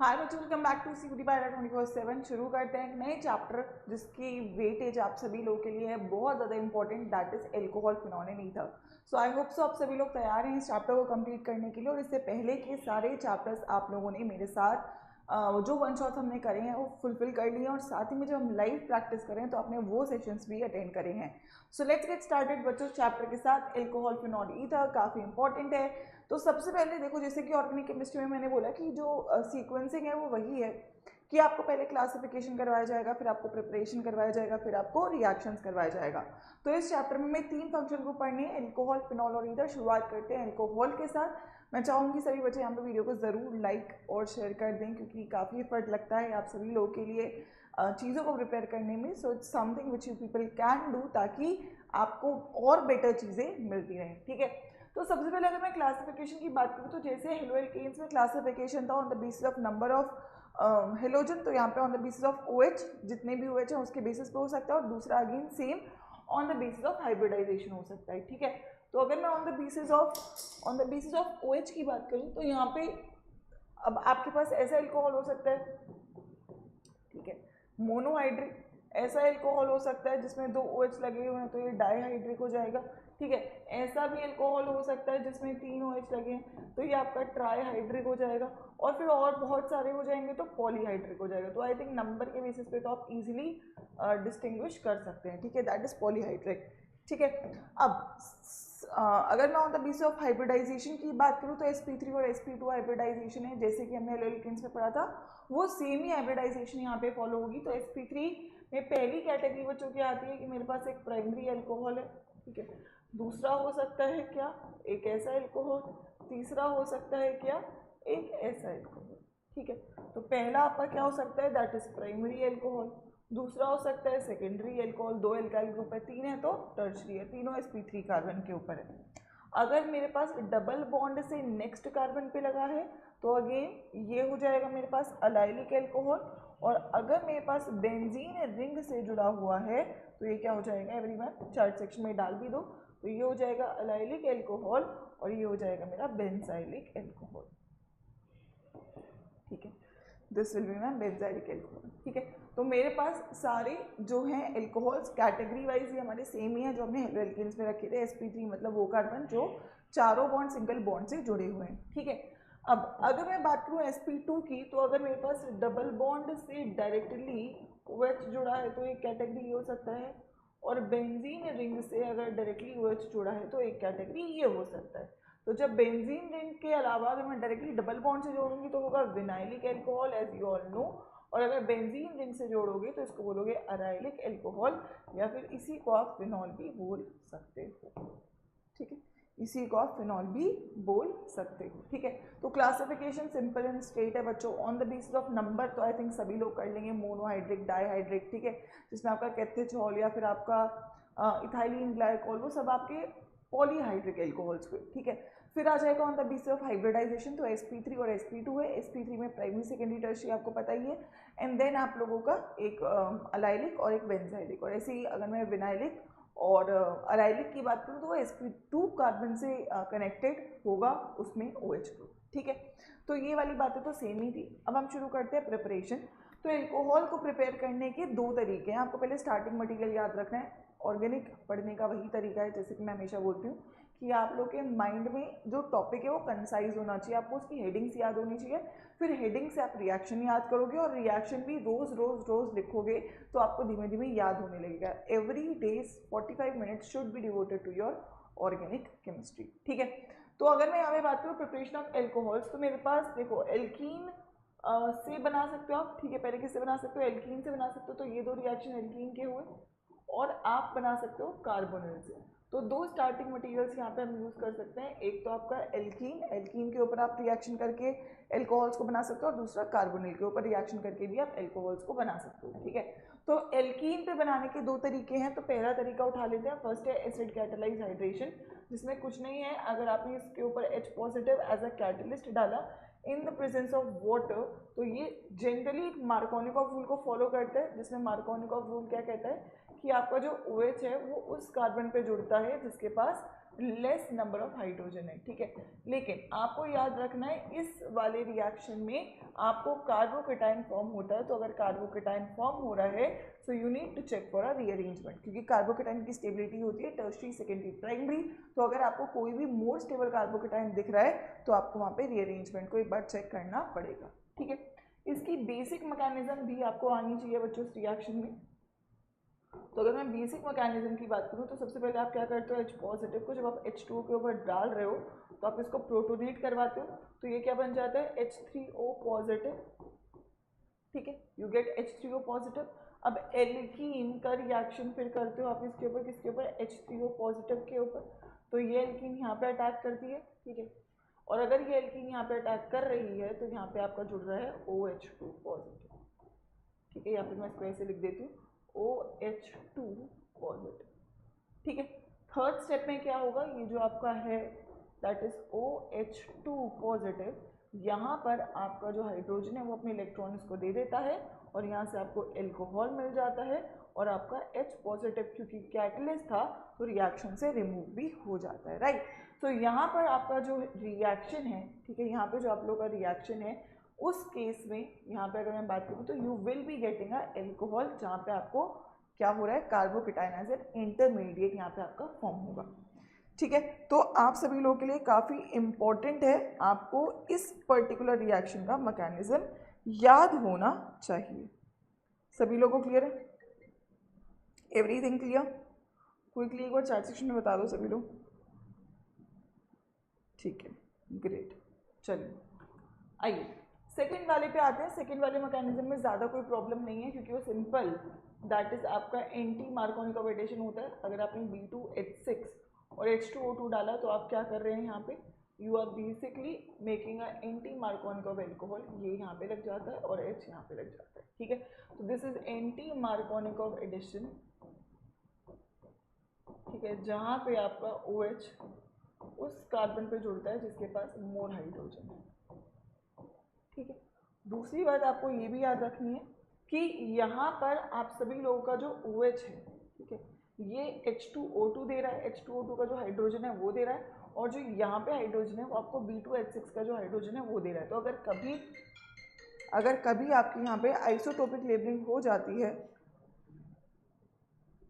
हाय बच्चों, welcome back to CUT by 24/7। शुरू करते हैं एक नए चैप्टर जिसकी वेटेज आप सभी लोगों के लिए है बहुत ज़्यादा important, that is alcohol phenol and ether. So I hope so आप सभी लोग तैयार हैं इस चैप्टर को कंप्लीट करने के लिए। और इससे पहले के सारे चैप्टर्स आप लोगों ने मेरे साथ जो वन शॉट्स हमने करे हैं वो फुलफिल कर लिए हैं, और साथ ही में जब हम लाइव प्रैक्टिस करें तो आपने वो सेशंस भी अटेंड करे हैं। सो लेट्स गेट स्टार्टेड बच्चों चैप्टर के साथ। एल्कोहल फिनॉल ईथर काफ़ी इंपॉर्टेंट है। तो सबसे पहले देखो, जैसे कि ऑर्गेनिक केमिस्ट्री में मैंने बोला कि जो सीक्वेंसिंग है वो वही है कि आपको पहले क्लासिफिकेशन करवाया जाएगा, फिर आपको प्रिपरेशन करवाया जाएगा, फिर आपको रिएक्शंस करवाया जाएगा। तो इस चैप्टर में मैं 3 फंक्शन को पढ़ने हैं, एल्कोहल फिनॉल और ईथर। शुरुआत करते हैं एल्कोहल के साथ। मैं चाहूँगी सभी बच्चे यहाँ पे वीडियो को ज़रूर लाइक और शेयर कर दें, क्योंकि काफ़ी एफर्ट लगता है आप सभी लोगों के लिए चीज़ों को प्रिपेयर करने में। So it's something which you people can do, ताकि आपको और बेटर चीज़ें मिलती रहें। ठीक है, तो सबसे पहले अगर मैं क्लासिफिकेशन की बात करूँ तो जैसे हेलो एल्केन्स में क्लासिफिकेशन था on the basis of number of halogen, तो यहाँ पे on the basis of OH, जितने भी OH हैं उसके बेसिस पे हो सकता है। और दूसरा again same on the basis of hybridisation हो सकता है। ठीक है, तो अगर मैं on the basis of OH की बात करूँ तो यहाँ पे अब आपके पास ऐसा एल्कोहल हो सकता है, ठीक है, मोनोहाइड्रिक। ऐसा एल्कोहल हो सकता है जिसमें 2 OH लगे हुए हैं तो ये डाईहाइड्रिक हो जाएगा। ठीक है, ऐसा भी एल्कोहल हो सकता है जिसमें 3 OH लगे हैं तो ये आपका ट्राईहाइड्रिक हो जाएगा। और फिर और बहुत सारे हो जाएंगे तो पॉलीहाइड्रिक हो जाएगा। तो आई थिंक नंबर के बेसिस पे तो आप इजीली डिस्टिंग्विश कर सकते हैं। ठीक है, दैट इज पॉलीहाइड्रिक। ठीक है, अब अगर मैं on the basis of hybridisation की बात करूँ तो sp3 और sp2 हाइब्रिडाइजेशन है, जैसे कि हमने एल्केन्स में पढ़ा था वो सेम ही हाइब्रिडाइजेशन यहाँ पे फॉलो होगी। तो sp3 में पहली कैटेगरी बच्चों की आती है कि मेरे पास एक प्राइमरी अल्कोहल है। ठीक है, दूसरा हो सकता है क्या, एक ऐसा अल्कोहल। तीसरा हो सकता है क्या, एक ऐसा अल्कोहल। ठीक है, तो पहला आपका क्या हो सकता है, दैट इज प्राइमरी अल्कोहल। दूसरा हो सकता है सेकेंडरी अल्कोहल, 2 एल्काइल ग्रुप है। 3 है तो टर्शरी है, तीनों sp3 कार्बन के ऊपर है। अगर मेरे पास डबल बॉन्ड से नेक्स्ट कार्बन पे लगा है तो अगेन ये हो जाएगा मेरे पास अलाइलिक अल्कोहल। और अगर मेरे पास बेंजीन रिंग से जुड़ा हुआ है तो ये क्या हो जाएगा, एवरीवन चार्ट सेक्शन में डाल भी दो। तो ये हो जाएगा अलाइलिक अल्कोहल और ये हो जाएगा मेरा बेंजाइलिक अल्कोहल। ठीक है, this will be my benzylic alcohol. ठीक है, तो मेरे पास सारे जो हैं एल्कोहल्स कैटेगरी वाइज ये हमारे सेम ही है जो हमने एल्केन्स में रखे थे। sp3 मतलब वो कार्बन जो चारों बॉन्ड सिंगल बॉन्ड से जुड़े हुए हैं। ठीक है, अब अगर मैं बात करूँ sp2 की, तो अगर मेरे पास डबल बॉन्ड से डायरेक्टली OH जुड़ा है तो एक कैटेगरी ये हो सकता है, और बेंजीन रिंग से अगर डायरेक्टली OH जुड़ा है तो एक कैटेगरी ये हो सकता है। तो जब बेंजीन रिंग के अलावा अगर मैं डायरेक्टली डबल बॉन्ड से जोड़ूंगी तो होगा vinylic alcohol, as you all know. और अगर बेंजीन रिंग से जोड़ोगे तो इसको बोलोगे अराइलिक अल्कोहल, या फिर इसी को आप फिनॉल भी बोल सकते हो। ठीक है, इसी को आप फिनॉल भी बोल सकते हो। ठीक है, तो क्लासिफिकेशन सिंपल एंड स्ट्रेट है बच्चों। On the basis of number तो आई थिंक सभी लोग कर लेंगे, मोनोहाइड्रिक, डाईहाइड्रिक। ठीक है, जिसमें आपका कैथेचॉल या फिर आपका इथाइलिन ग्लाइकोल वो सब आपके पॉलीहाइड्रिक एल्कोहल्स हुए। ठीक है, फिर आ जाएगा on the basis of hybridisation, तो sp3 और sp2 है। sp3 में प्राइमरी सेकेंडरी टर्शरी आपको पता ही है, एंड देन आप लोगों का एक अलाइलिक और एक बेंजाइलिक। और ऐसे ही अगर मैं विनाइलिक और अलाइलिक की बात करूँ तो वो sp2 कार्बन से कनेक्टेड होगा, उसमें OH ग्रुप। ठीक है, तो ये वाली बातें तो सेम ही थी। अब हम शुरू करते हैं प्रिपरेशन। तो एल्कोहल को प्रिपेयर करने के 2 तरीके हैं। आपको पहले स्टार्टिंग मटेरियल याद रखना है। ऑर्गेनिक पढ़ने का वही तरीका है, जैसे कि मैं हमेशा बोलती हूँ कि आप लोग के माइंड में जो टॉपिक है वो कंसाइज होना चाहिए, आपको उसकी हेडिंग्स याद होनी चाहिए। फिर हेडिंग से आप रिएक्शन याद करोगे, और रिएक्शन भी रोज रोज रोज लिखोगे तो आपको धीमे धीमे याद होने लगेगा। Every days 45 minutes should be devoted to your organic chemistry. ठीक है, तो अगर मैं यहाँ पे बात करूँ प्रिपरेशन ऑफ एल्कोहल्स, तो मेरे पास देखो एल्कीन से बना सकते हो आप। ठीक है, पहले किससे बना सकते हो, एल्कीन से बना सकते हो। तो ये 2 रिएक्शन एल्कीन के हुए, और आप बना सकते हो कार्बोनिल से। तो 2 स्टार्टिंग मटेरियल्स यहाँ पे हम यूज़ कर सकते हैं। एक तो आपका एल्कीन, एल्कीन के ऊपर आप रिएक्शन करके एल्कोहल्स को बना सकते हो, और दूसरा कार्बोनिल के ऊपर रिएक्शन करके भी आप एल्कोहल्स को बना सकते हो। ठीक है, तो एल्कीन पे बनाने के 2 तरीके हैं। तो पहला तरीका उठा लेते हैं, फर्स्ट है एसिड कैटालाइज हाइड्रेशन, जिसमें कुछ नहीं है, अगर आपने इसके ऊपर H positive as a catalyst डाला in the presence of water, तो ये जनरली मार्कोनिकॉफ रूल को फॉलो करता है, जिसमें मार्कोनिकॉफ रूल क्या कहता है कि आपका जो OH है वो उस कार्बन पे जुड़ता है जिसके पास लेस नंबर ऑफ हाइड्रोजन है, ठीक है। लेकिन आपको याद रखना है इस वाले रिएक्शन में आपको कार्बोकेटाइन फॉर्म होता है, तो अगर कार्बोकेटाइन फॉर्म हो रहा है so you need to check for a rearrangement, क्योंकि कार्बोकेटाइन की स्टेबिलिटी होती है टर्शरी, सेकेंडरी, प्राइमरी। तो अगर आपको कोई भी मोर स्टेबल कार्बोकेटाइन दिख रहा है तो आपको वहाँ पे रीअरेंजमेंट को एक बार चेक करना पड़ेगा, ठीक है। इसकी बेसिक मैकेनिज्म भी आपको आनी चाहिए बच्चों इस रिएक्शन में। तो अगर मैं बेसिक मैकेनिज्म की बात करूँ तो सबसे पहले आप क्या करते हो, H पॉजिटिव को जब आप H2O के ऊपर डाल रहे हो तो आप इसको प्रोटोनेट करवाते हो, तो ये क्या बन जाता है H3O पॉजिटिव, ठीक है, यू गेट H3O पॉजिटिव। अब एल्कीन का रिएक्शन फिर करते हो आप इसके ऊपर, किसके ऊपर, H3O पॉजिटिव के ऊपर, तो ये एल्कीन यहाँ पे अटैक करती है, ठीक है। और अगर ये एल्कीन यहाँ पे अटैक कर रही है तो यहाँ पे आपका जुड़ रहा है OH2 पॉजिटिव, ठीक है, या फिर मैं इसको ऐसे लिख देती हूँ OH2 पॉजिटिव, ठीक है। थर्ड स्टेप में क्या होगा, ये जो आपका है दैट इज OH2 पॉजिटिव, यहाँ पर आपका जो हाइड्रोजन है वो अपने इलेक्ट्रॉन्स को दे देता है और यहाँ से आपको एल्कोहल मिल जाता है और आपका H पॉजिटिव क्योंकि कैटलिस्ट था तो रिएक्शन से रिमूव भी हो जाता है, राइट। तो यहाँ पर आपका जो रिएक्शन है, ठीक है, यहाँ पे जो आप लोग का रिएक्शन है उस केस में यहाँ पे अगर मैं बात करूँ तो you will be getting a alcohol, जहाँ पे आपको क्या हो रहा है, कार्बोकेटाइन एज एन इंटरमीडिएट यहाँ पे आपका फॉर्म होगा, ठीक है। तो आप सभी लोगों के लिए काफ़ी इम्पोर्टेंट है, आपको इस पर्टिकुलर रिएक्शन का मैकेनिज्म याद होना चाहिए। सभी लोगों को क्लियर है, एवरीथिंग क्लियर? क्विकली एक बार चैट सेक्शन में बता दो सभी लोग, ठीक है, ग्रेट। चलिए आइए सेकेंड वाले पे आते हैं। सेकेंड वाले मैकेनिज्म में ज़्यादा कोई प्रॉब्लम नहीं है क्योंकि वो सिंपल, दैट इज आपका एंटी मार्कोनिक ऑक्सीडेशन होता है। अगर आपने B2H6 और H2O2 डाला तो आप क्या कर रहे हैं यहाँ पे, you are basically making a anti Markovnikov of alcohol, ये यहाँ पे लग जाता है और H यहाँ पे लग जाता है, ठीक है। तो this is anti Markovnikov of addition, ठीक है, जहाँ पे आपका OH उस कार्बन पे जुड़ता है जिसके पास मोर हाइड्रोजन है, ठीक है। दूसरी बात आपको ये भी याद रखनी है कि यहाँ पर आप सभी लोगों का जो OH है, ठीक है, ये H2O2 दे रहा है, H2O2 का जो हाइड्रोजन है वो दे रहा है, और जो यहाँ पे हाइड्रोजन है वो आपको B2H6 का जो हाइड्रोजन है वो दे रहा है। तो अगर कभी आपकी यहाँ पे आइसोटोपिक लेबलिंग हो जाती है,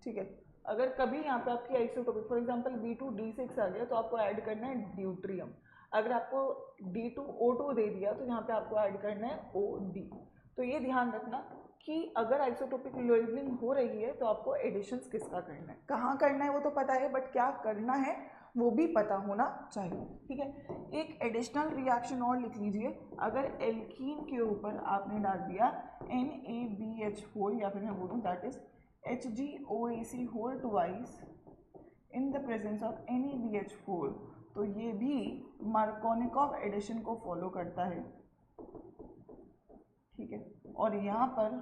ठीक है, अगर कभी यहाँ पे आपकी आइसोटोपिक फॉर एग्जांपल B2D6 आ गया तो आपको ऐड करना है ड्यूट्रियम, अगर आपको D2O2 दे दिया तो यहाँ पे आपको ऐड करना है OD। तो ये ध्यान रखना कि अगर आइसोटोपिक लेबलिंग हो रही है तो आपको एडिशंस किसका करना है, कहाँ करना है वो तो पता है बट क्या करना है वो भी पता होना चाहिए, ठीक है। एक एडिशनल रिएक्शन और लिख लीजिए, अगर एल्कीन के ऊपर आपने डाल दिया NaBH4 या फिर मैं बोलूँ that is HgOAC whole twice in the presence of NaBH4, तो ये भी मार्कोनिकॉव एडिशन को फॉलो करता है, ठीक है। और यहाँ पर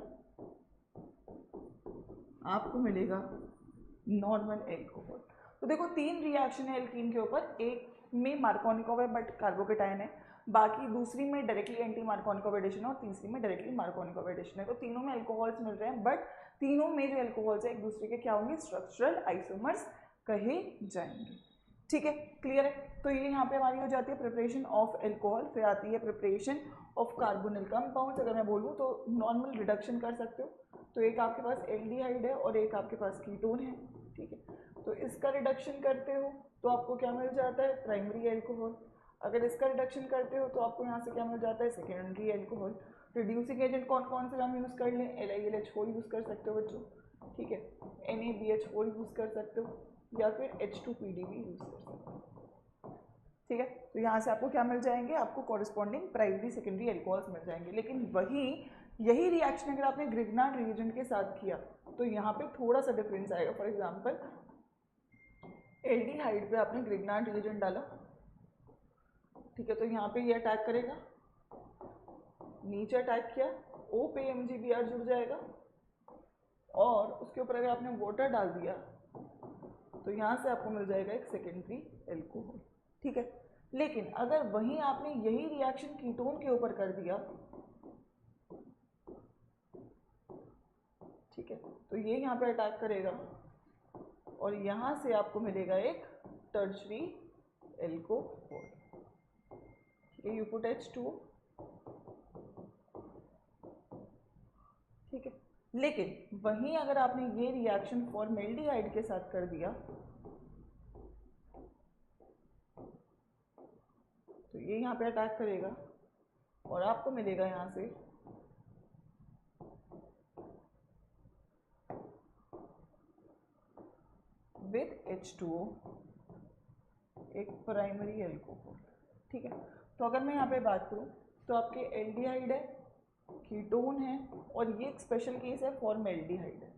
आपको मिलेगा नॉर्मल एल्कोहल। तो देखो तीन रिएक्शन है एल्कीन के ऊपर, एक में मार्कोनिकॉव है बट कार्बोकेटाइन है, बाकी दूसरी में डायरेक्टली एंटी मार्कोनिकॉव एडिशन है और तीसरी में डायरेक्टली मार्कोनिकॉव एडिशन है। तो तीनों में एल्कोहल्स मिल रहे हैं बट तीनों में जो एल्कोहल्स है एक दूसरे के क्या होंगे, स्ट्रक्चरल आइसोमर्स कहे जाएंगे, ठीक है, क्लियर है। तो ये यहाँ पे हमारी हो जाती है प्रिपरेशन ऑफ एल्कोहल, फिर आती है प्रिपरेशन ऑफ कार्बोनिल कंपाउंड्स। अगर मैं बोलूँ तो नॉर्मल रिडक्शन कर सकते हो, तो एक आपके पास एल्डिहाइड है और एक आपके पास कीटोन है, ठीक है। तो इसका रिडक्शन करते हो तो आपको क्या मिल जाता है, प्राइमरी एल्कोहल। अगर इसका रिडक्शन करते हो तो आपको यहाँ से क्या मिल जाता है, सेकेंडरी एल्कोहल। रिड्यूसिंग एजेंट कौन कौन से हम यूज़ कर लें, LiLH4 यूज़ कर सकते हो बच्चों, ठीक है, NaBH4 यूज़ कर सकते हो या फिर H2PD भी यूज़ कर सकते हो, ठीक है। तो यहाँ से आपको क्या मिल जाएंगे, आपको कॉरेस्पॉन्डिंग प्राइमरी सेकेंडरी एल्कोहल्स मिल जाएंगे। लेकिन यही रिएक्शन अगर आपने ग्रिग्नार्ड रिएजेंट के साथ किया तो यहाँ पे थोड़ा सा डिफरेंस आएगा। फॉर एग्जांपल एल्डिहाइड पे आपने ग्रिग्नार्ड रिएजेंट डाला, ठीक है, तो यहाँ पे ये अटैक करेगा, नीचे अटैक किया, O पे MgBr जुड़ जाएगा और उसके ऊपर अगर आपने वाटर डाल दिया तो यहाँ से आपको मिल जाएगा एक सेकेंडरी एल्कोहल, ठीक है। लेकिन अगर वहीं आपने यही रिएक्शन कीटोन के ऊपर कर दिया, ठीक है, तो ये यहाँ पे अटैक करेगा और यहाँ से आपको मिलेगा एक टर्शरी एल्कोहल, ठीक है, यू पुट H2O, ठीक है। लेकिन वहीं अगर आपने ये रिएक्शन फॉर्मेल्डिहाइड के साथ कर दिया तो ये यहाँ पे अटैक करेगा और आपको मिलेगा यहाँ से विद H2O एक प्राइमरी एल्कोहल, ठीक है। तो अगर मैं यहाँ पे बात करूँ तो आपके एल्डिहाइड है, कीटोन है, और ये एक स्पेशल केस है फॉर्मेल्डिहाइड है,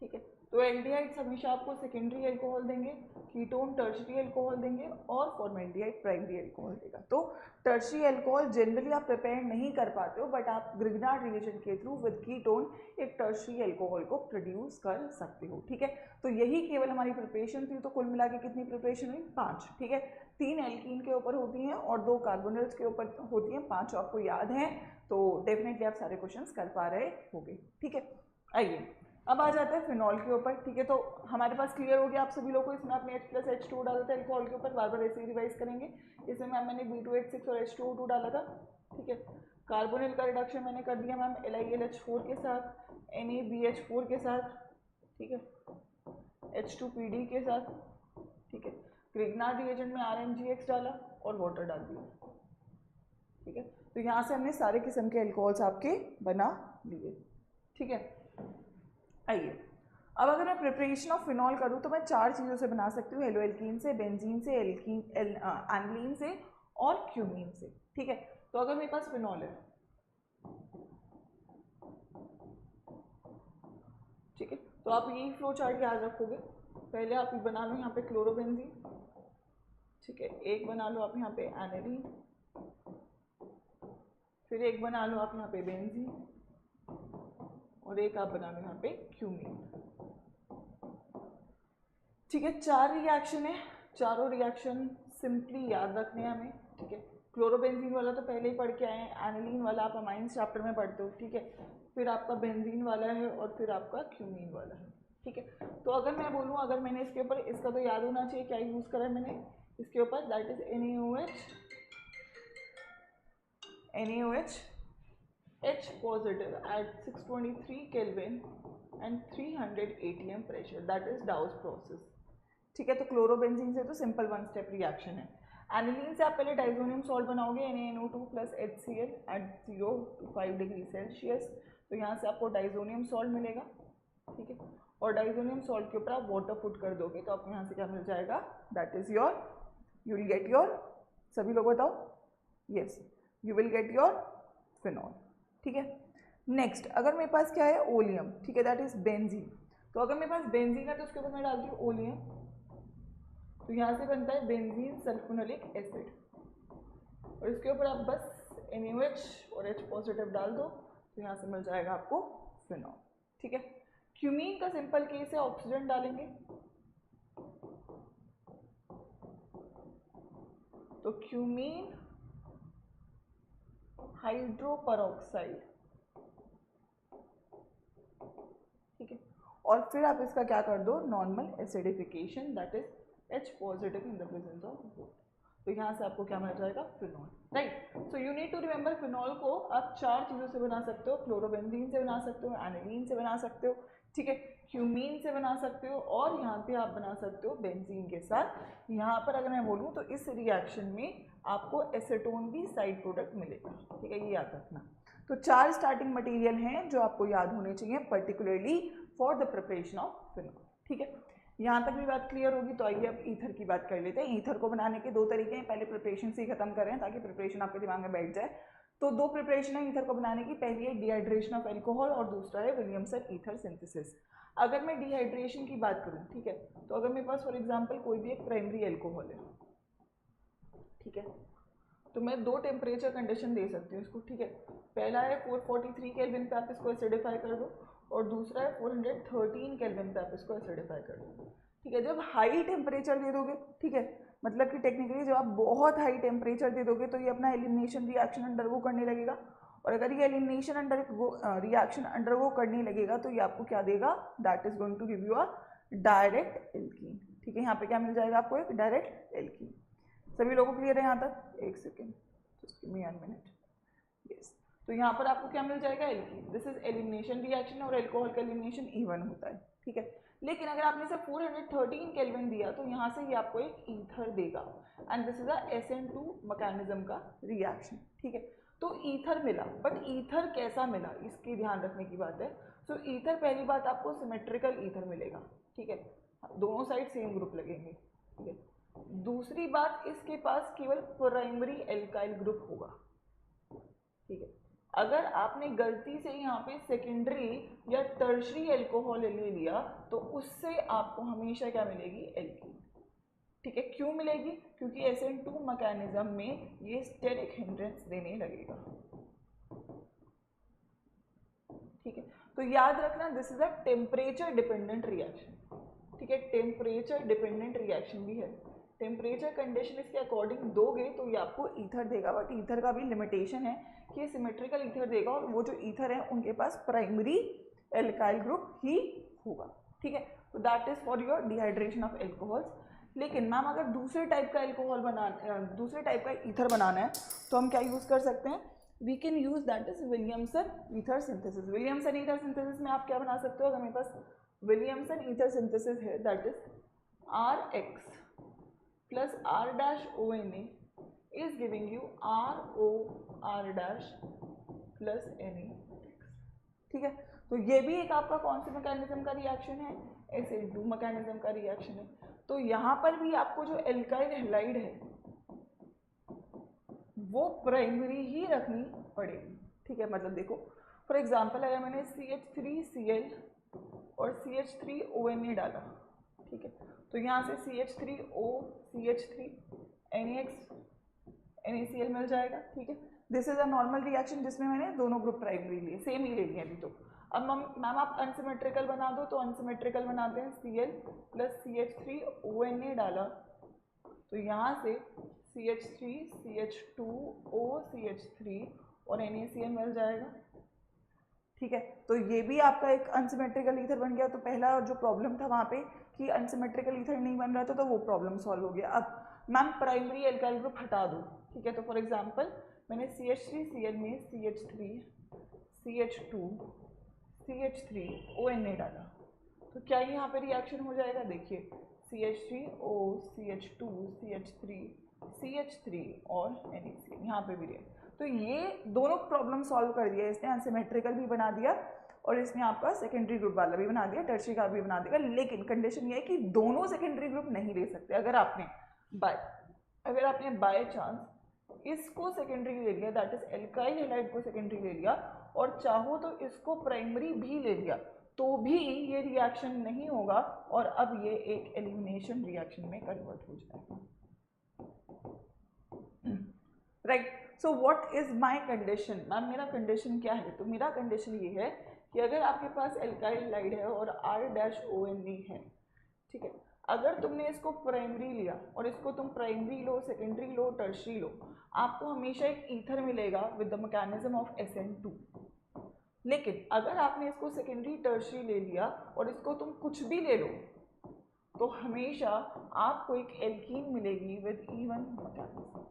ठीक है। तो एल्डिहाइड्स हमेशा आपको सेकेंडरी एल्कोहल देंगे, कीटोन टर्शरी एल्कोहल देंगे और फॉर्मेल्डिहाइड प्राइमरी एल्कोहल देगा। तो टर्शरी एल्कोहल जनरली आप प्रिपेयर नहीं कर पाते हो, बट आप ग्रिग्नार्ड रिएक्शन के थ्रू विद कीटोन एक टर्शरी एल्कोहल को प्रोड्यूस कर सकते हो, ठीक है। तो यही केवल हमारी प्रिपरेशन थी। तो कुल मिला के कितनी प्रिपरेशन हुई? 5, ठीक है। 3 एल्कीन के ऊपर होती हैं और 2 कार्बोनिल्स के ऊपर होती हैं। 5 आपको याद हैं तो डेफिनेटली आप सारे क्वेश्चंस कर पा रहे होंगे, ठीक है। आइए अब आ जाते हैं फिनॉल के ऊपर, ठीक है। तो हमारे पास क्लियर हो गया आप सभी लोगों को, इसमें आपने H+H2O डाला था एल्कोहल के ऊपर, बार बार ऐसे ही रिवाइज करेंगे। इसमें मैम मैंने B2H6 और H2O2 डाला था, ठीक है। कार्बोनिल का रिडक्शन मैंने कर दिया मैम LiLH4 के साथ, NaBH4 के साथ, ठीक है, H2PD के साथ, ठीक है। ग्रिग्नार्ड रिएजेंट में RMGX डाला और वाटर डाल दिया, ठीक है। तो यहाँ से हमने सारे किस्म के एल्कोहल्स आपके बना लिए, ठीक है। आइए अब अगर मैं प्रिपरेशन ऑफ फिनॉल करूँ तो मैं 4 चीज़ों से बना सकती हूँ, हेलोएल्कीन से, बेंजीन से, एनिलीन से और क्यूमीन से, ठीक है। तो अगर मेरे पास फिनॉल है, ठीक है, तो आप यही फ्लो चार्ट याद रखोगे। पहले आप बना लो यहाँ पे क्लोरोबेंजीन, ठीक है, एक बना लो आप यहाँ पे एनिलीन, फिर एक बना लो आप यहाँ पे बेंजीन और एक आप बना लो यहाँ पे क्यूमीन, ठीक है। 4 रिएक्शन है, चारों रिएक्शन सिंपली याद रखने हैं हमें, ठीक है। क्लोरोबेंजीन वाला तो पहले ही पढ़ के आए हैं, एनिलीन वाला आप अमाइंस चैप्टर में पढ़ते हो, ठीक है। फिर आपका बेंजीन वाला है और फिर आपका क्यूमीन वाला है, ठीक है। तो अगर मैं बोलूँ, अगर मैंने इसके ऊपर, इसका तो याद होना चाहिए क्या यूज़ करा है मैंने इसके ऊपर, that is NaOH H positive at 623 Kelvin and 300 atm pressure, that is Dawes process, ठीक है। तो क्लोरोबेंजीन से तो सिंपल 1 स्टेप रिएक्शन है। एनिलीन से आप पहले डाइजोनियम सॉल्ट बनाओगे NaNO2 + HCl at 0 to 5 degree Celsius, तो यहाँ से आपको डाइजोनियम सॉल्ट मिलेगा, ठीक है। और डाइजोनियम सॉल्ट के ऊपर आप वाटर पुट कर दोगे तो आपको यहाँ से क्या मिल जाएगा, that is your, you will get your, सभी लोग बताओ, yes, you will get your phenol, ठीक है। नेक्स्ट अगर मेरे पास क्या है, ओलियम, ठीक है, दैट इज बेंजीन। तो अगर मेरे पास बेंजीन है तो उसके ऊपर मैं डालती हूँ ओलियम, तो यहाँ से बनता है बेंजीन सल्फोनिक एसिड, और इसके ऊपर आप बस NaOH और H पॉजिटिव डाल दो तो यहाँ से मिल जाएगा आपको फिनॉल, ठीक है। क्यूमीन का सिंपल केस है, ऑक्सीजन डालेंगे तो क्यूमीन हाइड्रोपरऑक्साइड, ठीक है। और फिर आप इसका क्या कर दो, normal acidification, that is H positive in the presence of water, तो यहाँ से आपको क्या मिल जाएगा, phenol, right. So you need to remember phenol को आप 4 चीज़ों से बना सकते हो, क्लोरोबेंजीन से बना सकते हो, एनिलीन से बना सकते हो, ठीक है, क्यूमीन से बना सकते हो, और यहाँ पे आप बना सकते हो बेंजीन के साथ। यहाँ पर अगर मैं बोलूँ तो इस रिएक्शन में आपको एसीटोन भी साइड प्रोडक्ट मिलेगा, ठीक है, ये याद रखना। तो 4 स्टार्टिंग मटेरियल हैं जो आपको याद होने चाहिए particularly for the preparation of phenol, ठीक है। यहाँ तक भी बात क्लियर होगी। तो आइए अब ईथर की बात कर लेते हैं। ईथर को बनाने के 2 तरीके हैं, पहले प्रिपरेशन से ही खत्म करें ताकि प्रिपरेशन आपके दिमाग में बैठ जाए। तो 2 प्रिपरेशन है ईथर को बनाने की, पहली है डिहाइड्रेशन ऑफ एल्कोहल और दूसरा है विलियमसन ईथर सिंथेसिस। अगर मैं डिहाइड्रेशन की बात करूँ, ठीक है, तो अगर मेरे पास फॉर एग्जाम्पल कोई भी एक प्राइमरी एल्कोहल है, ठीक है, तो मैं 2 टेम्परेचर कंडीशन दे सकती हूँ इसको, ठीक है। पहला है 443 केल्विन पे आप इसको एसिडिफाई कर दो, और दूसरा है 413 केल्विन पे आप इसको एसिडिफाई कर दो, ठीक है। जब हाई टेम्परेचर दे दोगे, ठीक है, मतलब कि टेक्निकली जब आप बहुत हाई टेम्परेचर दे दोगे तो ये अपना एलिमिनेशन रिएक्शन अंडरगो करने लगेगा, और अगर ये एलिमिनेशन रिएक्शन अंडरगो करने लगेगा तो ये आपको क्या देगा, that is going to give you a direct alkene. ठीक है, यहाँ पे क्या मिल जाएगा आपको, एक डायरेक्ट एल्कीन। सभी लोगों को क्लियर है यहाँ तक? एक second, just give me 1 minute. Yes, तो यहाँ पर आपको क्या मिल जाएगा, alkene. This is elimination reaction और अल्कोहल का एलिमिनेशन इवन होता है। ठीक है, लेकिन अगर आपने इसे 413 केल्विन दिया तो यहाँ से ये आपको एक ईथर देगा and this is a SN2 mechanism का रिएक्शन। ठीक है, तो ईथर मिला, बट ईथर कैसा मिला इसकी ध्यान रखने की बात है। सो ईथर पहली बात आपको सिमेट्रिकल ईथर मिलेगा। ठीक है, दोनों साइड सेम ग्रुप लगेंगे। ठीक है, दूसरी बात इसके पास केवल प्राइमरी एल्काइल ग्रुप होगा। ठीक है, अगर आपने गलती से यहाँ पे सेकेंडरी या टर्शरी अल्कोहल ले लिया तो उससे आपको हमेशा क्या मिलेगी, एल्कीन। ठीक है, क्यों मिलेगी, क्योंकि SN2 मैकेनिज्म में ये स्टेरिक हिंड्रेंस देने लगेगा। ठीक है, तो याद रखना this is a temperature dependent reaction. ठीक है, टेम्परेचर डिपेंडेंट रिएक्शन भी है। टेम्परेचर कंडीशन इसके अकॉर्डिंग दोगे तो ये आपको ईथर देगा, बट ईथर का भी लिमिटेशन है कि ये सिमेट्रिकल ईथर देगा और वो जो ईथर है उनके पास प्राइमरी एल्काइल ग्रुप ही होगा। ठीक है, तो that is for your dehydration of alcohols. लेकिन मैम अगर दूसरे टाइप का एल्कोहल बनाना, दूसरे टाइप का ईथर बनाना है तो हम क्या यूज़ कर सकते हैं, we can use that is Williamson ether synthesis. Williamson ether synthesis में आप क्या बना सकते हो, अगर मेरे पास विलियमसन ईथर सिंथेसिस है that is RX plus R dash ONA is giving you RO R dash plus NaX। ठीक है, तो ये भी एक आपका कौन से मैकेनिज्म का रिएक्शन है, SN2 मैकेनिज्म का रिएक्शन है। तो यहाँ पर भी आपको जो एल्काइल हैलाइड है वो प्राइमरी ही रखनी पड़ेगी। ठीक है, मतलब देखो फॉर एग्जांपल अगर मैंने CH3Cl और CH3ONA डाला, ठीक है, तो यहाँ से CH3O CH3 NaCl मिल जाएगा। ठीक है, this is a normal reaction जिसमें मैंने दोनों ग्रुप प्राइमरी लिए, सेम ही ले लिए अभी। तो अब मैम आप अनसिमेट्रिकल बना दो, तो अनसिमेट्रिकल बनाते हैं Cl प्लस CH3ONA डाला तो यहाँ से CH3 CH2O CH3 और NaCl मिल जाएगा। ठीक है, तो ये भी आपका एक अनसिमेट्रिकल ईथर बन गया। तो पहला जो प्रॉब्लम था वहाँ पे कि अनसिमेट्रिकल ईथर नहीं बन रहा था, तो वो प्रॉब्लम सॉल्व हो गया। अब मैम प्राइमरी एल्काइल ग्रुप हटा दो। ठीक है, तो फॉर एग्जांपल मैंने CH3Cl में CH3 CH2 CH3ONA डाला तो क्या यहाँ पे रिएक्शन हो जाएगा, देखिए CH3O CH2 CH3 CH3 और NaCl यहाँ पे भी रिएक्ट। तो ये दोनों प्रॉब्लम सॉल्व कर दिया इसने, अनसिमेट्रिकल भी बना दिया और इसने आपका सेकेंडरी ग्रुप वाला भी बना दिया, टर्शियरी का भी बना देगा। लेकिन कंडीशन ये है कि दोनों सेकेंडरी ग्रुप नहीं ले सकते। अगर आपने बाय चांस इसको सेकेंडरी ले लिया, दैट इज एल्काइल हैलाइड को सेकेंडरी ले लिया और चाहो तो इसको प्राइमरी भी ले लिया, तो भी ये रिएक्शन नहीं होगा और अब ये एक एलिमिनेशन रिएक्शन में कन्वर्ट हो जाएगा। Right, so what is my condition, ma'am मेरा कंडीशन क्या है? तो मेरा कंडीशन ये है कि अगर आपके पास एल्काइल हैलाइड है और R-ONA है, ठीक है, अगर तुमने इसको प्राइमरी लिया और इसको तुम प्राइमरी लो, सेकेंडरी लो, टर्शियरी लो, आपको हमेशा एक ईथर मिलेगा with the mechanism of SN2। लेकिन अगर आपने इसको सेकेंडरी टर्शियरी ले लिया और इसको तुम कुछ भी ले लो तो हमेशा आपको एक एल्कीन मिलेगी विद इवन मैकेनिज्म।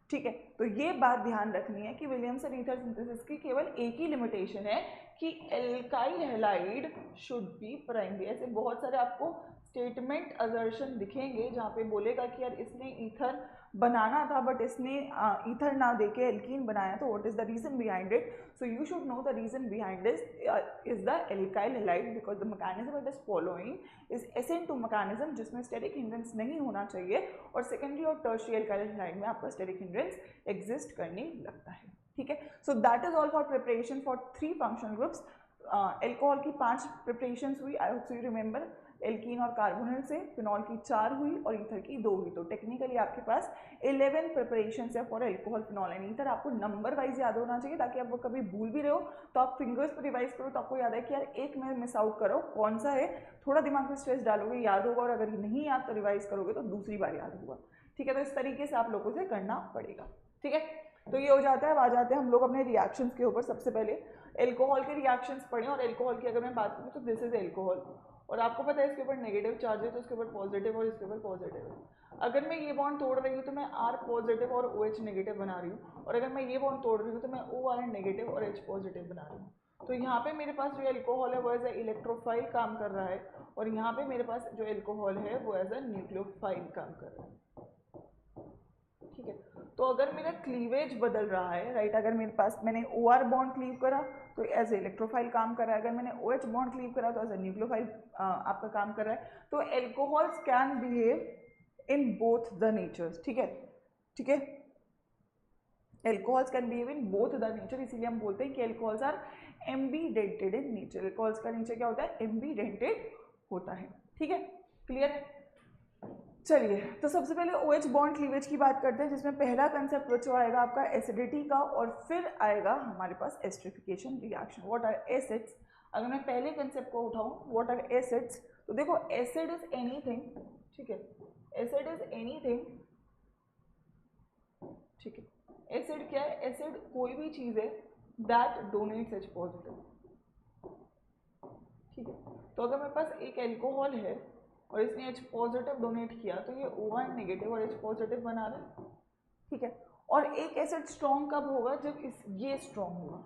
ठीक है, तो ये बात ध्यान रखनी है कि विलियमसन ईथर सिंथेसिस की केवल एक ही लिमिटेशन है कि alkyl halide should be primary. ऐसे बहुत सारे आपको स्टेटमेंट असर्शन दिखेंगे जहाँ पे बोलेगा कि यार इसने ईथर बनाना था बट इसने ईथर ना देके एल्कीन बनाया, तो what is the reason behind it? So you should know the reason behind this is the alkyl halide because the mechanism it is following is SN2 mechanism जिसमें steric hindrance नहीं होना चाहिए और secondary और tertiary alkyl halide में आपका steric hindrance exist करने लगता है। ठीक है, so that is all for preparation for 3 functional groups. Alcohol की 5 प्रिपरेशंस हुई, I hope you remember. Alkene और कार्बोनिल से, फिनॉल की 4 हुई और ईथर की 2 हुई। तो टेक्निकली आपके पास 11 प्रिपरेशंस है for alcohol, phenol and ether. आपको नंबर वाइज याद होना चाहिए ताकि आप वो कभी भूल भी रहे हो तो आप फिंगर्स पर रिवाइज करो तो आपको याद है कि यार एक में मिस आउट करो, कौन सा है, थोड़ा दिमाग में स्ट्रेस डालोगे याद होगा और अगर नहीं याद तो रिवाइज करोगे तो दूसरी बार याद होगा। ठीक है, तो इस तरीके से आप लोगों से करना पड़ेगा। ठीक है, तो ये हो जाता है। अब आ जाते हैं हम लोग अपने रिएक्शंस के ऊपर। सबसे पहले एल्कोहल के रिएक्शंस पढ़ें और एल्कोहल की अगर मैं बात करूँ तो दिस इज एल्कोहल और आपको पता है इसके ऊपर नेगेटिव चार्ज है तो इसके ऊपर पॉजिटिव और इसके ऊपर पॉजिटिव है। अगर मैं ये बॉन्ड तोड़ रही हूँ तो मैं R पॉजिटिव और OH नेगेटिव बना रही हूँ, और अगर मैं ये बॉन्ड तोड़ रही हूँ तो मैं OR नेगेटिव और H पॉजिटिव बना रही हूँ। तो यहाँ पे मेरे पास जो एल्कोहल है वो एज ए इलेक्ट्रोफाइल काम कर रहा है, और यहाँ पे मेरे पास जो एल्कोहल है वो एज ए न्यूक्लियोफाइल काम कर रहा है। ठीक है, तो अगर मेरा क्लीवेज बदल रहा है, राइट, अगर मेरे पास मैंने OR बॉन्ड क्लीव करा तो एज ए इलेक्ट्रोफाइल काम कर रहा है, अगर मैंने OH बॉन्ड क्लीव करा तो एज ए न्यूक्लियोफाइल आपका काम कर रहा है। तो alcohols can behave in both the natures. ठीक है, ठीक है, alcohols can behave in both the nature, इसीलिए हम बोलते हैं कि alcohols are ambidentate in nature. Alcohols का नेचर क्या होता है? एम्बीडेंटेड होता है। ठीक है, क्लियर है? चलिए, तो सबसे पहले OH बॉन्ड क्लीवेज की बात करते हैं, जिसमें पहला कंसेप्ट जो आएगा आपका एसिडिटी का, और फिर आएगा हमारे पास esterification reaction. What are acids? अगर मैं पहले कंसेप्ट को उठाऊं, व्हाट आर एसिड्स, तो देखो एसिड इज एनीथिंग, ठीक है, एसिड इज एनीथिंग, ठीक है, एसिड क्या है? एसिड कोई भी चीज है दैट डोनेट्स H पॉजिटिव। ठीक है, तो अगर मेरे पास एक एल्कोहल है और इसने H पॉजिटिव डोनेट किया तो ये OR नेगेटिव और H पॉजिटिव बना रहा है। ठीक है, और एक एसिड स्ट्रॉन्ग कब होगा? जब ये स्ट्रॉन्ग होगा।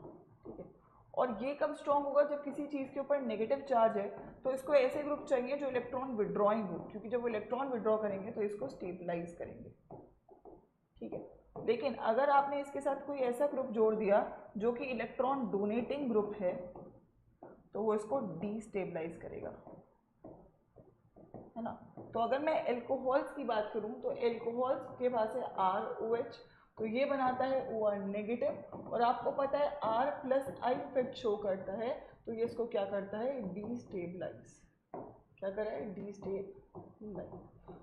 ठीक है, और ये कब स्ट्रॉन्ग होगा? जब किसी चीज़ के ऊपर नेगेटिव चार्ज है तो इसको ऐसे ग्रुप चाहिए जो इलेक्ट्रॉन विड्रॉइंग हो, क्योंकि जब वो इलेक्ट्रॉन विड्रॉ करेंगे तो इसको स्टेबलाइज करेंगे। ठीक है, लेकिन अगर आपने इसके साथ कोई ऐसा ग्रुप जोड़ दिया जो कि इलेक्ट्रॉन डोनेटिंग ग्रुप है तो वो इसको डीस्टेबलाइज करेगा, है ना। तो अगर मैं एल्कोहल्स की बात करूं तो एल्कोहल्स के पास है ROH, तो ये बनाता है OR नेगेटिव, और आपको पता है R plus I effect show करता है, तो ये इसको क्या करता है? डीस्टेबलाइज। क्या कर रहा है? डीस्टेबलाइज।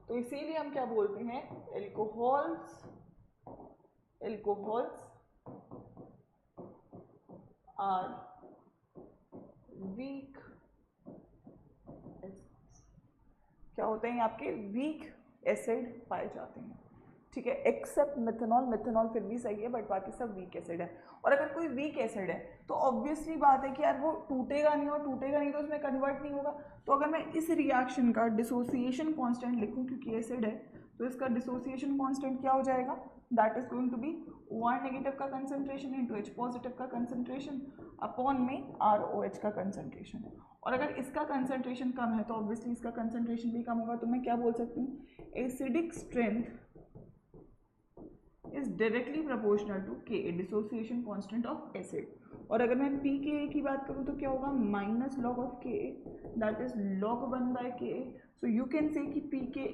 तो इसीलिए हम क्या बोलते हैं? एल्कोहल्स आर वीक, क्या होते हैं आपके? वीक एसिड पाए जाते हैं। ठीक है, एक्सेप्ट मिथेनॉल, मिथेनॉल फिर भी सही है, बट बाकी सब वीक एसिड है। और अगर कोई वीक एसिड है तो ऑब्वियसली बात है कि यार वो टूटेगा नहीं, और टूटेगा नहीं तो उसमें कन्वर्ट नहीं होगा। तो अगर मैं इस रिएक्शन का डिसोसिएशन कांस्टेंट लिखूं, क्योंकि एसिड है तो इसका डिसोसिएशन कांस्टेंट क्या हो जाएगा? That is going to be OR negative का कंसंट्रेशन इंटू H पॉजिटिव का कंसंट्रेशन अपॉन में ROH का कंसंट्रेशन। और अगर इसका कंसंट्रेशन कम है तो ऑब्वियसली इसका कंसंट्रेशन भी कम होगा। तो मैं क्या बोल सकती हूँ? Acidic strength is directly proportional to Ka, dissociation constant of acid. और अगर मैं pKa की बात करूँ तो क्या होगा? Minus log of Ka, that is log 1 by Ka। So you can say कि pKa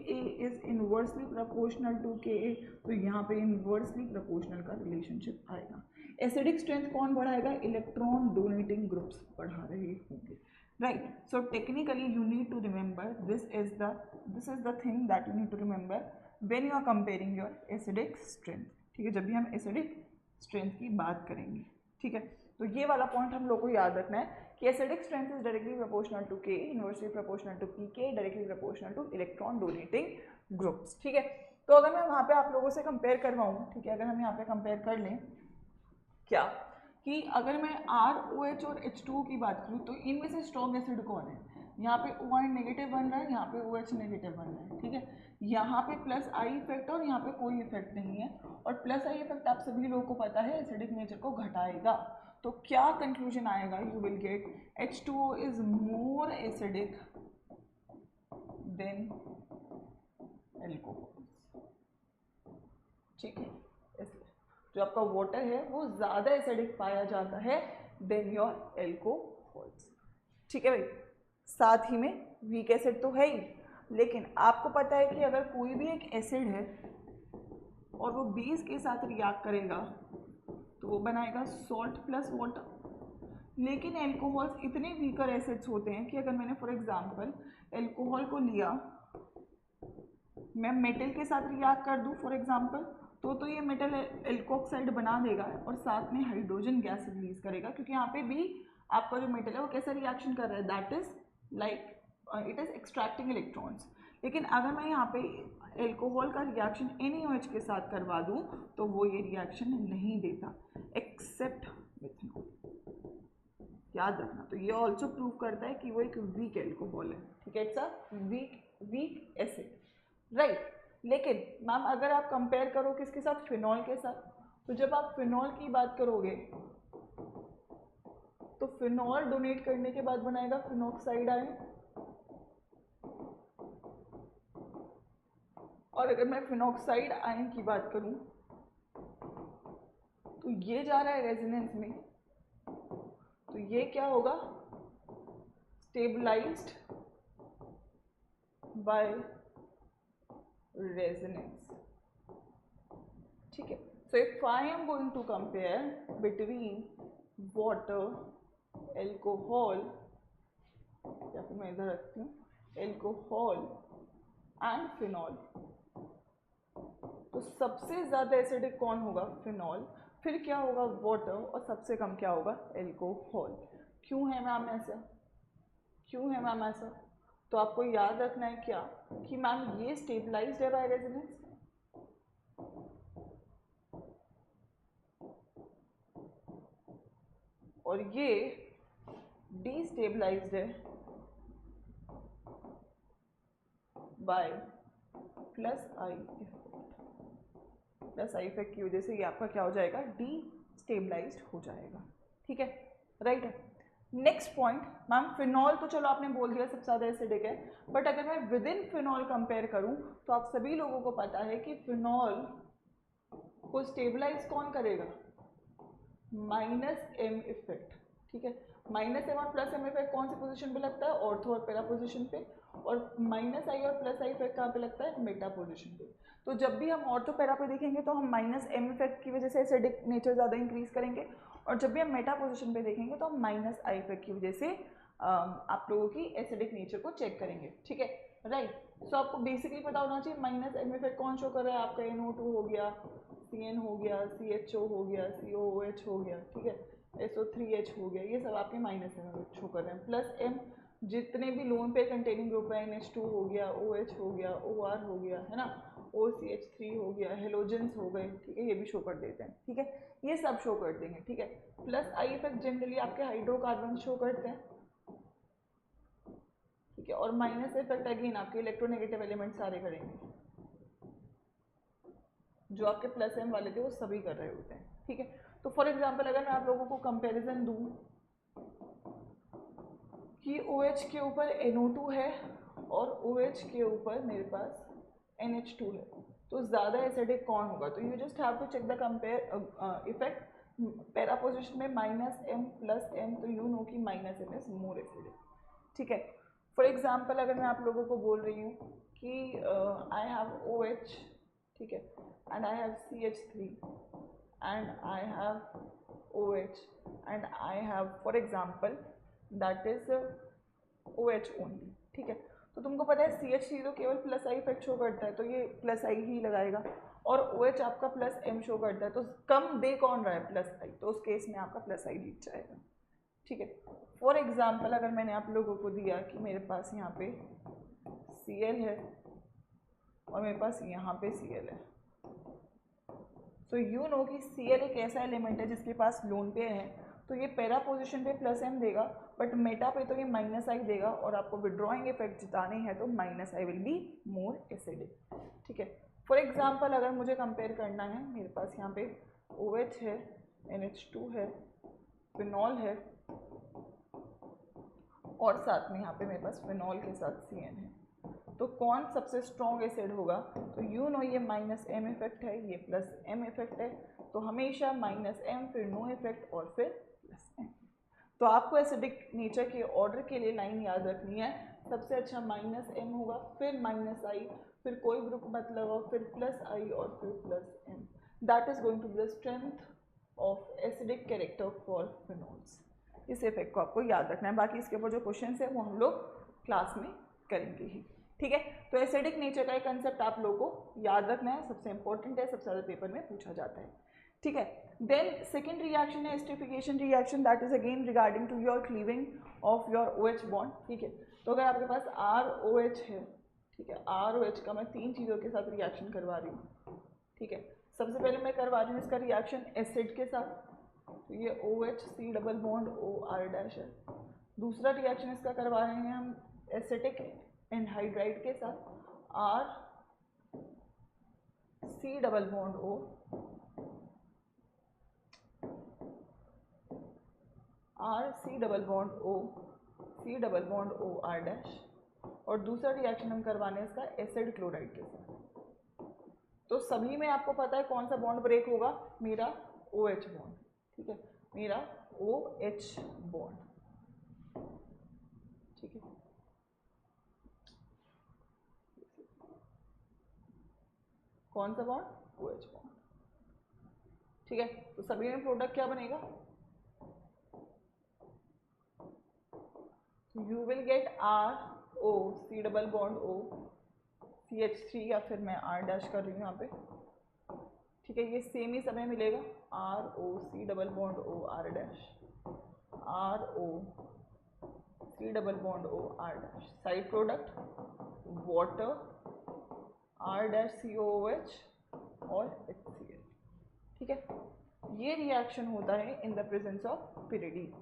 is inversely proportional to Ka, तो यहाँ पे इनवर्सली प्रोपोर्शनल का रिलेशनशिप आएगा। एसिडिक स्ट्रेंथ कौन बढ़ाएगा? इलेक्ट्रॉन डोनेटिंग ग्रुप्स बढ़ा रहे होंगे, right? So technically you need to remember this is the thing that you need to remember when you are comparing your acidic strength। ठीक है, जब भी हम एसिडिक स्ट्रेंथ की बात करेंगे। ठीक है, तो ये वाला पॉइंट हम लोग को याद रखना है कि acidic strength is directly proportional to Ka, inversely proportional to pK, directly proportional to electron donating groups. ठीक है, तो अगर मैं वहाँ पे आप लोगों से कंपेयर करवाऊँ, ठीक है, अगर हम यहाँ पे कंपेयर कर लें क्या कि अगर मैं ROH और H2O की बात करूँ तो इनमें से स्ट्रॉन्ग एसिड कौन है? यहाँ पे OR नेगेटिव बन रहा है, यहाँ पे OH नेगेटिव बन रहा है। ठीक है, यहाँ पे प्लस I इफेक्ट और यहाँ पे कोई इफेक्ट नहीं है, और प्लस I इफेक्ट आप सभी लोगों को पता है एसिडिक नेचर को घटाएगा। तो क्या कंक्लूजन आएगा? You will get H2O is more acidic then alcohol. ठीक है, इसलिए जो आपका वाटर है वो ज़्यादा एसिडिक पाया जाता है देन योर एल्कोहल्स। ठीक है भाई, साथ ही में वीक एसिड तो है ही, लेकिन आपको पता है कि अगर कोई भी एक एसिड है और वो बेस के साथ रिएक्ट करेगा तो वो बनाएगा सॉल्ट प्लस वाटर। लेकिन एल्कोहल्स इतने वीकर एसिड्स होते हैं कि अगर मैंने फॉर एग्जांपल एल्कोहल को लिया, मैं मेटल के साथ रिएक्ट कर दूं फॉर एग्जांपल, तो ये मेटल एल्कोक्साइड बना देगा और साथ में हाइड्रोजन गैस रिलीज करेगा, क्योंकि यहाँ पे भी आपका जो मेटल है वो कैसा रिएक्शन कर रहा है? That is like it is extracting electrons. लेकिन अगर मैं यहाँ पे एल्कोहल का रिएक्शन NaOH के साथ करवा दूँ तो वो ये रिएक्शन नहीं देता, एक्सेप्ट मिथेनॉल। याद रखना। तो ये ऑल्सो प्रूव करता है कि वो एक वीक एल्कोहल है, ठीक है, it's a weak acid, right. लेकिन मैम अगर आप कंपेयर करो किसके साथ, फिनॉल के साथ, तो जब आप फिनॉल की बात करोगे तो फिनॉल डोनेट करने के बाद बनाएगा फिनॉक्साइड आयन, और अगर मैं फिनॉक्साइड आयन की बात करूं तो ये जा रहा है रेजोनेंस में, तो ये क्या होगा, स्टेबलाइज्ड बाय रेजोनेंस, ठीक है। So if I am going to compare between water, alcohol, या फिर मैं इधर रखती हूँ, एल्कोहल एंड फिनॉल, तो सबसे ज़्यादा एसिडिक कौन होगा, फिनॉल, फिर क्या होगा वाटर, और सबसे कम क्या होगा, एल्कोहल। क्यों है मैम ऐसा, क्यों है मैम ऐसा? तो आपको याद रखना है क्या, कि मैम ये स्टेबलाइज्ड है बाय रेजोनेंस, और ये डिस्टेबलाइज्ड है बाय प्लस आई इफेक्ट की वजह से ये आपका क्या हो जाएगा, डिस्टेबलाइज्ड हो जाएगा, ठीक है, राइट है। नेक्स्ट पॉइंट मैम, फिनॉल तो चलो आपने बोल दिया सबसे ज़्यादा एसिडिक है, बट अगर मैं विद इन फिनॉल कंपेयर करूं तो आप सभी लोगों को पता है कि फिनॉल को स्टेबलाइज कौन करेगा, माइनस एम इफेक्ट, ठीक है। माइनस एम और प्लस एम इफेक्ट कौन सी पोजीशन पे लगता है, ऑर्थो और पैरा पोजीशन पे, और माइनस आई और प्लस आई इफेक्ट कहाँ पे लगता है, मेटा पोजीशन पे। तो जब भी हम ऑर्थो पैरा पे देखेंगे तो हम माइनस एम इफेक्ट की वजह से एसिडिक नेचर ज़्यादा इंक्रीज करेंगे, और जब भी हम मेटा पोजीशन पे देखेंगे तो हम माइनस आई इफेक्ट की वजह से आप लोगों की एसिडिक नेचर को चेक करेंगे, ठीक है, राइट। सो आपको बेसिकली पता होना चाहिए माइनस एम इफेक्ट कौन शो कर रहा है, आपका NO2 हो गया, CN हो गया, CHO हो गया, COOH हो गया, ठीक है, SO3H हो गया, ये सब आपके माइनस एम इफेक्ट शो कर रहे हैं। प्लस एम जितने भी लोन पे कंटेनिंग ग्रुप है, NH2 हो गया, OH हो गया, OR हो गया, है ना, OCH3 हो गया, हेलोजेंस हो गए, ठीक है, ये भी शो कर देते हैं, ठीक है, ये सब शो कर देंगे, ठीक है। प्लस आई इफेक्ट जनरली आपके हाइड्रोकार्बन शो करते हैं, ठीक है, और माइनस इफेक्ट अगेन आपके इलेक्ट्रोनेगेटिव एलिमेंट सारे करेंगे, जो आपके प्लस एम वाले थे वो सभी कर रहे होते हैं, ठीक है। तो फॉर एग्जांपल अगर मैं आप लोगों को कंपैरिजन दूं कि OH के ऊपर NO2 है और OH के ऊपर मेरे पास NH2 है, तो ज़्यादा एसिडिक कौन होगा, तो you just have to check the compare effect, para position में माइनस एम प्लस एम, तो यू नो कि minus M is more acidic, ठीक है। फॉर एग्जाम्पल अगर मैं आप लोगों को बोल रही हूँ कि आई हैव OH, ठीक है, and I have CH3 and I have OH and I have for example that is OH only, ठीक है, तो तुमको पता है CH3 तो केवल प्लस आई इफेक्ट शो करता है, तो ये प्लस आई ही लगाएगा, और OH आपका प्लस एम शो करता है, तो कम दे कौन रहा है, प्लस आई, तो उस केस में आपका प्लस आई जीत जाएगा, ठीक है। फॉर एग्जाम्पल अगर मैंने आप लोगों को दिया कि मेरे पास यहाँ पे Cl है और मेरे पास यहाँ पे Cl है, तो यू नो कि Cl एक ऐसा एलिमेंट है जिसके पास लोन पेयर है, तो ये पैरा पोजीशन पे प्लस एम देगा, बट मेटा पे तो ये माइनस आई देगा, और आपको विड्रॉइंग इफेक्ट जिताने हैं तो minus I will be more acidic, ठीक है। फॉर एग्जाम्पल अगर मुझे कंपेयर करना है, मेरे पास यहाँ पे OH है, NH2 है, फिनॉल है, और साथ में यहाँ पे मेरे पास फिनॉल के साथ CN है, तो कौन सबसे स्ट्रॉन्ग एसिड होगा, तो यू नो ये माइनस एम इफेक्ट है, ये प्लस एम इफेक्ट है, तो हमेशा माइनस एम फिर नो इफेक्ट और फिर प्लस एम। तो आपको एसिडिक नेचर के ऑर्डर के लिए लाइन याद रखनी है, सबसे अच्छा माइनस एम होगा, फिर माइनस आई, फिर कोई ग्रुप मत लगाओ, फिर प्लस आई और फिर plus M, that is going to be the strength of acidic character for phenols. इस इफेक्ट को आपको याद रखना है, बाकी इसके ऊपर जो क्वेश्चन है वो हम लोग क्लास में करेंगे ही, ठीक है। तो एसिडिक नेचर का एक कंसेप्ट आप लोगों को याद रखना है, सबसे इंपॉर्टेंट है, सबसे ज़्यादा पेपर में पूछा जाता है, ठीक है। देन सेकेंड रिएक्शन है esterification reaction, that is again regarding to your cleaving of your OH bond, ठीक है। तो अगर आपके पास ROH है, ठीक है, ROH का मैं 3 चीज़ों के साथ रिएक्शन करवा रही हूँ, ठीक है। सबसे पहले मैं करवा रही हूँ इसका रिएक्शन एसिड के साथ, तो ये OH C double bond OR dash है। दूसरा रिएक्शन इसका करवा रहे हैं हम एसिटिक एनहाइड्राइड के साथ, R C double bond O, R C double bond O C double bond OR dash. और दूसरा रिएक्शन हम करवाने इसका एसिड क्लोराइड के साथ। तो सभी में आपको पता है कौन सा बॉन्ड ब्रेक होगा, मेरा OH बॉन्ड, ठीक है, मेरा OH बॉन्ड, ठीक है। कौन सा बॉन्ड, OH बॉन्ड, ठीक है। तो सभी में प्रोडक्ट क्या बनेगा, you will get RO C double bond O CH3, या फिर मैं R डैश कर रही हूँ यहाँ पे, ठीक है। ये सेम ही समय मिलेगा, RO C double bond O R dash, RO C double bond O R dash. Side product water R dash COOH और HCl, ठीक है। ये रिएक्शन होता है इन द प्रेजेंस ऑफ पिरिडीन,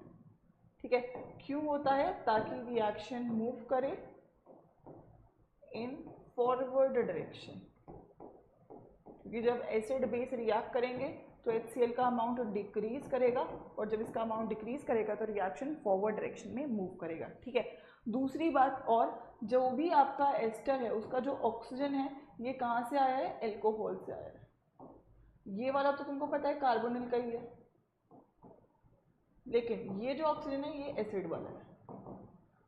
ठीक है। क्यों होता है, ताकि रिएक्शन मूव करे इन फॉरवर्ड डायरेक्शन, क्योंकि जब एसिड बेस रिएक्ट करेंगे तो HCl का अमाउंट डिक्रीज करेगा, और जब इसका अमाउंट डिक्रीज करेगा तो रिएक्शन फॉरवर्ड डायरेक्शन में मूव करेगा, ठीक है। दूसरी बात, और जो भी आपका एस्टर है उसका जो ऑक्सीजन है ये कहाँ से आया है, एल्कोहल से आया है। ये वाला तो तुमको पता है कार्बोनिल का ही है, लेकिन ये जो ऑक्सीजन है ये एसिड वाला है।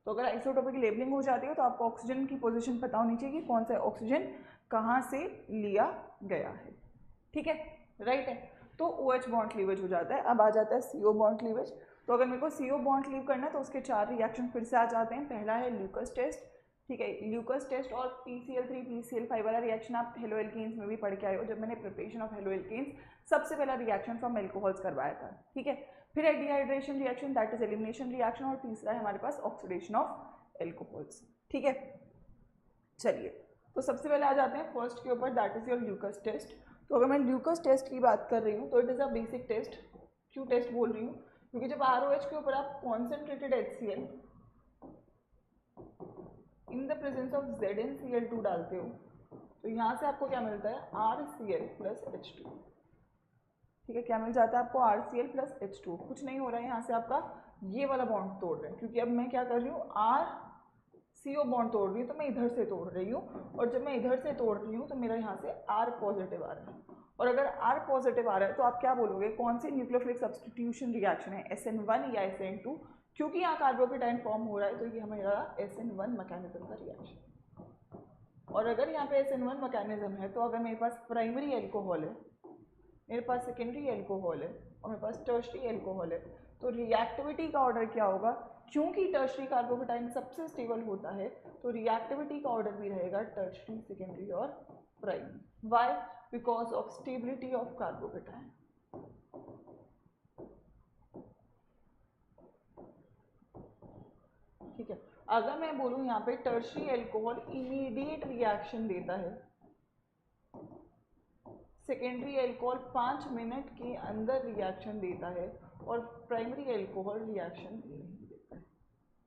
तो अगर आइसोटोपिक लेबलिंग हो जाती है तो आपको ऑक्सीजन की पोजीशन पता होनी चाहिए कि कौन सा ऑक्सीजन कहाँ से लिया गया है, ठीक है, राइट है। तो OH बॉन्ड क्लीवेज हो जाता है। अब आ जाता है CO बॉन्ड क्लीवेज। तो अगर मेरे को CO बॉन्ड क्लीव करना है तो उसके 4 रिएक्शन फिर से आ जाते हैं। पहला है ल्यूकस टेस्ट, ठीक है। ल्यूकस टेस्ट और PCl3 PCl5 वाला रिएक्शन आप हेलो एल्कीन्स में भी पढ़ के आए हो, जब मैंने प्रिपरेशन ऑफ हेलो एल्कीन्स सबसे पहला रिएक्शन फ्रॉम एल्कोहल्स करवाया था, ठीक है। फिर है dehydration reaction, that is elimination reaction, और तीसरा है हमारे पास ऑक्सीडेशन ऑफ एल्कोहल्स, ठीक है। चलिए, तो सबसे पहले आ जाते हैं फर्स्ट के ऊपर, that is your Lucas test. तो अगर मैं ल्यूकस टेस्ट की बात कर रही हूँ तो it is a basic test. क्यों टेस्ट बोल रही हूँ, क्योंकि जब ROH के ऊपर आप concentrated HCl in the presence of ZnCl2 डालते हो तो यहाँ से आपको क्या मिलता है, RCl प्लस H2, ठीक है। क्या मिल जाता है आपको, RCl प्लस H2। कुछ नहीं हो रहा है यहाँ से, आपका ये वाला बॉन्ड तोड़ रहे हैं, क्योंकि अब मैं क्या कर रही हूँ, RCO बॉन्ड तोड़ रही हूँ, तो मैं इधर से तोड़ रही हूँ, और जब मैं इधर से तोड़ रही हूँ तो मेरा यहाँ से R पॉजिटिव आ रहा है। और अगर R पॉजिटिव आ रहा है तो आप क्या बोलोगे, कौन सी न्यूक्लियोफिलिक सब्स्टिट्यूशन रिएक्शन है, SN1 या SN2? क्योंकि यहाँ कार्बोकेटाइन फॉर्म हो रहा है तो ये हमारा SN1 मैकेनिज्म का रिएक्शन। और अगर यहाँ पे SN1 मैकेनिज्म है तो अगर मेरे पास प्राइमरी एल्कोहल है, मेरे पास सेकेंडरी एल्कोहल है और मेरे पास टर्शरी एल्कोहल है, तो रिएक्टिविटी का ऑर्डर क्या होगा, क्योंकि टर्शरी कार्बोकेटाइन सबसे स्टेबल होता है तो रिएक्टिविटी का ऑर्डर भी रहेगा टर्शरी, सेकेंडरी और primary. Why, because of stability of carbocation, ठीक है। अगर मैं बोलूँ यहाँ पे टर्शरी एल्कोहल इमीडिएट रिएक्शन देता है, सेकेंडरी एल्कोहल 5 मिनट के अंदर रिएक्शन देता है, और प्राइमरी एल्कोहल रिएक्शन नहीं देता है,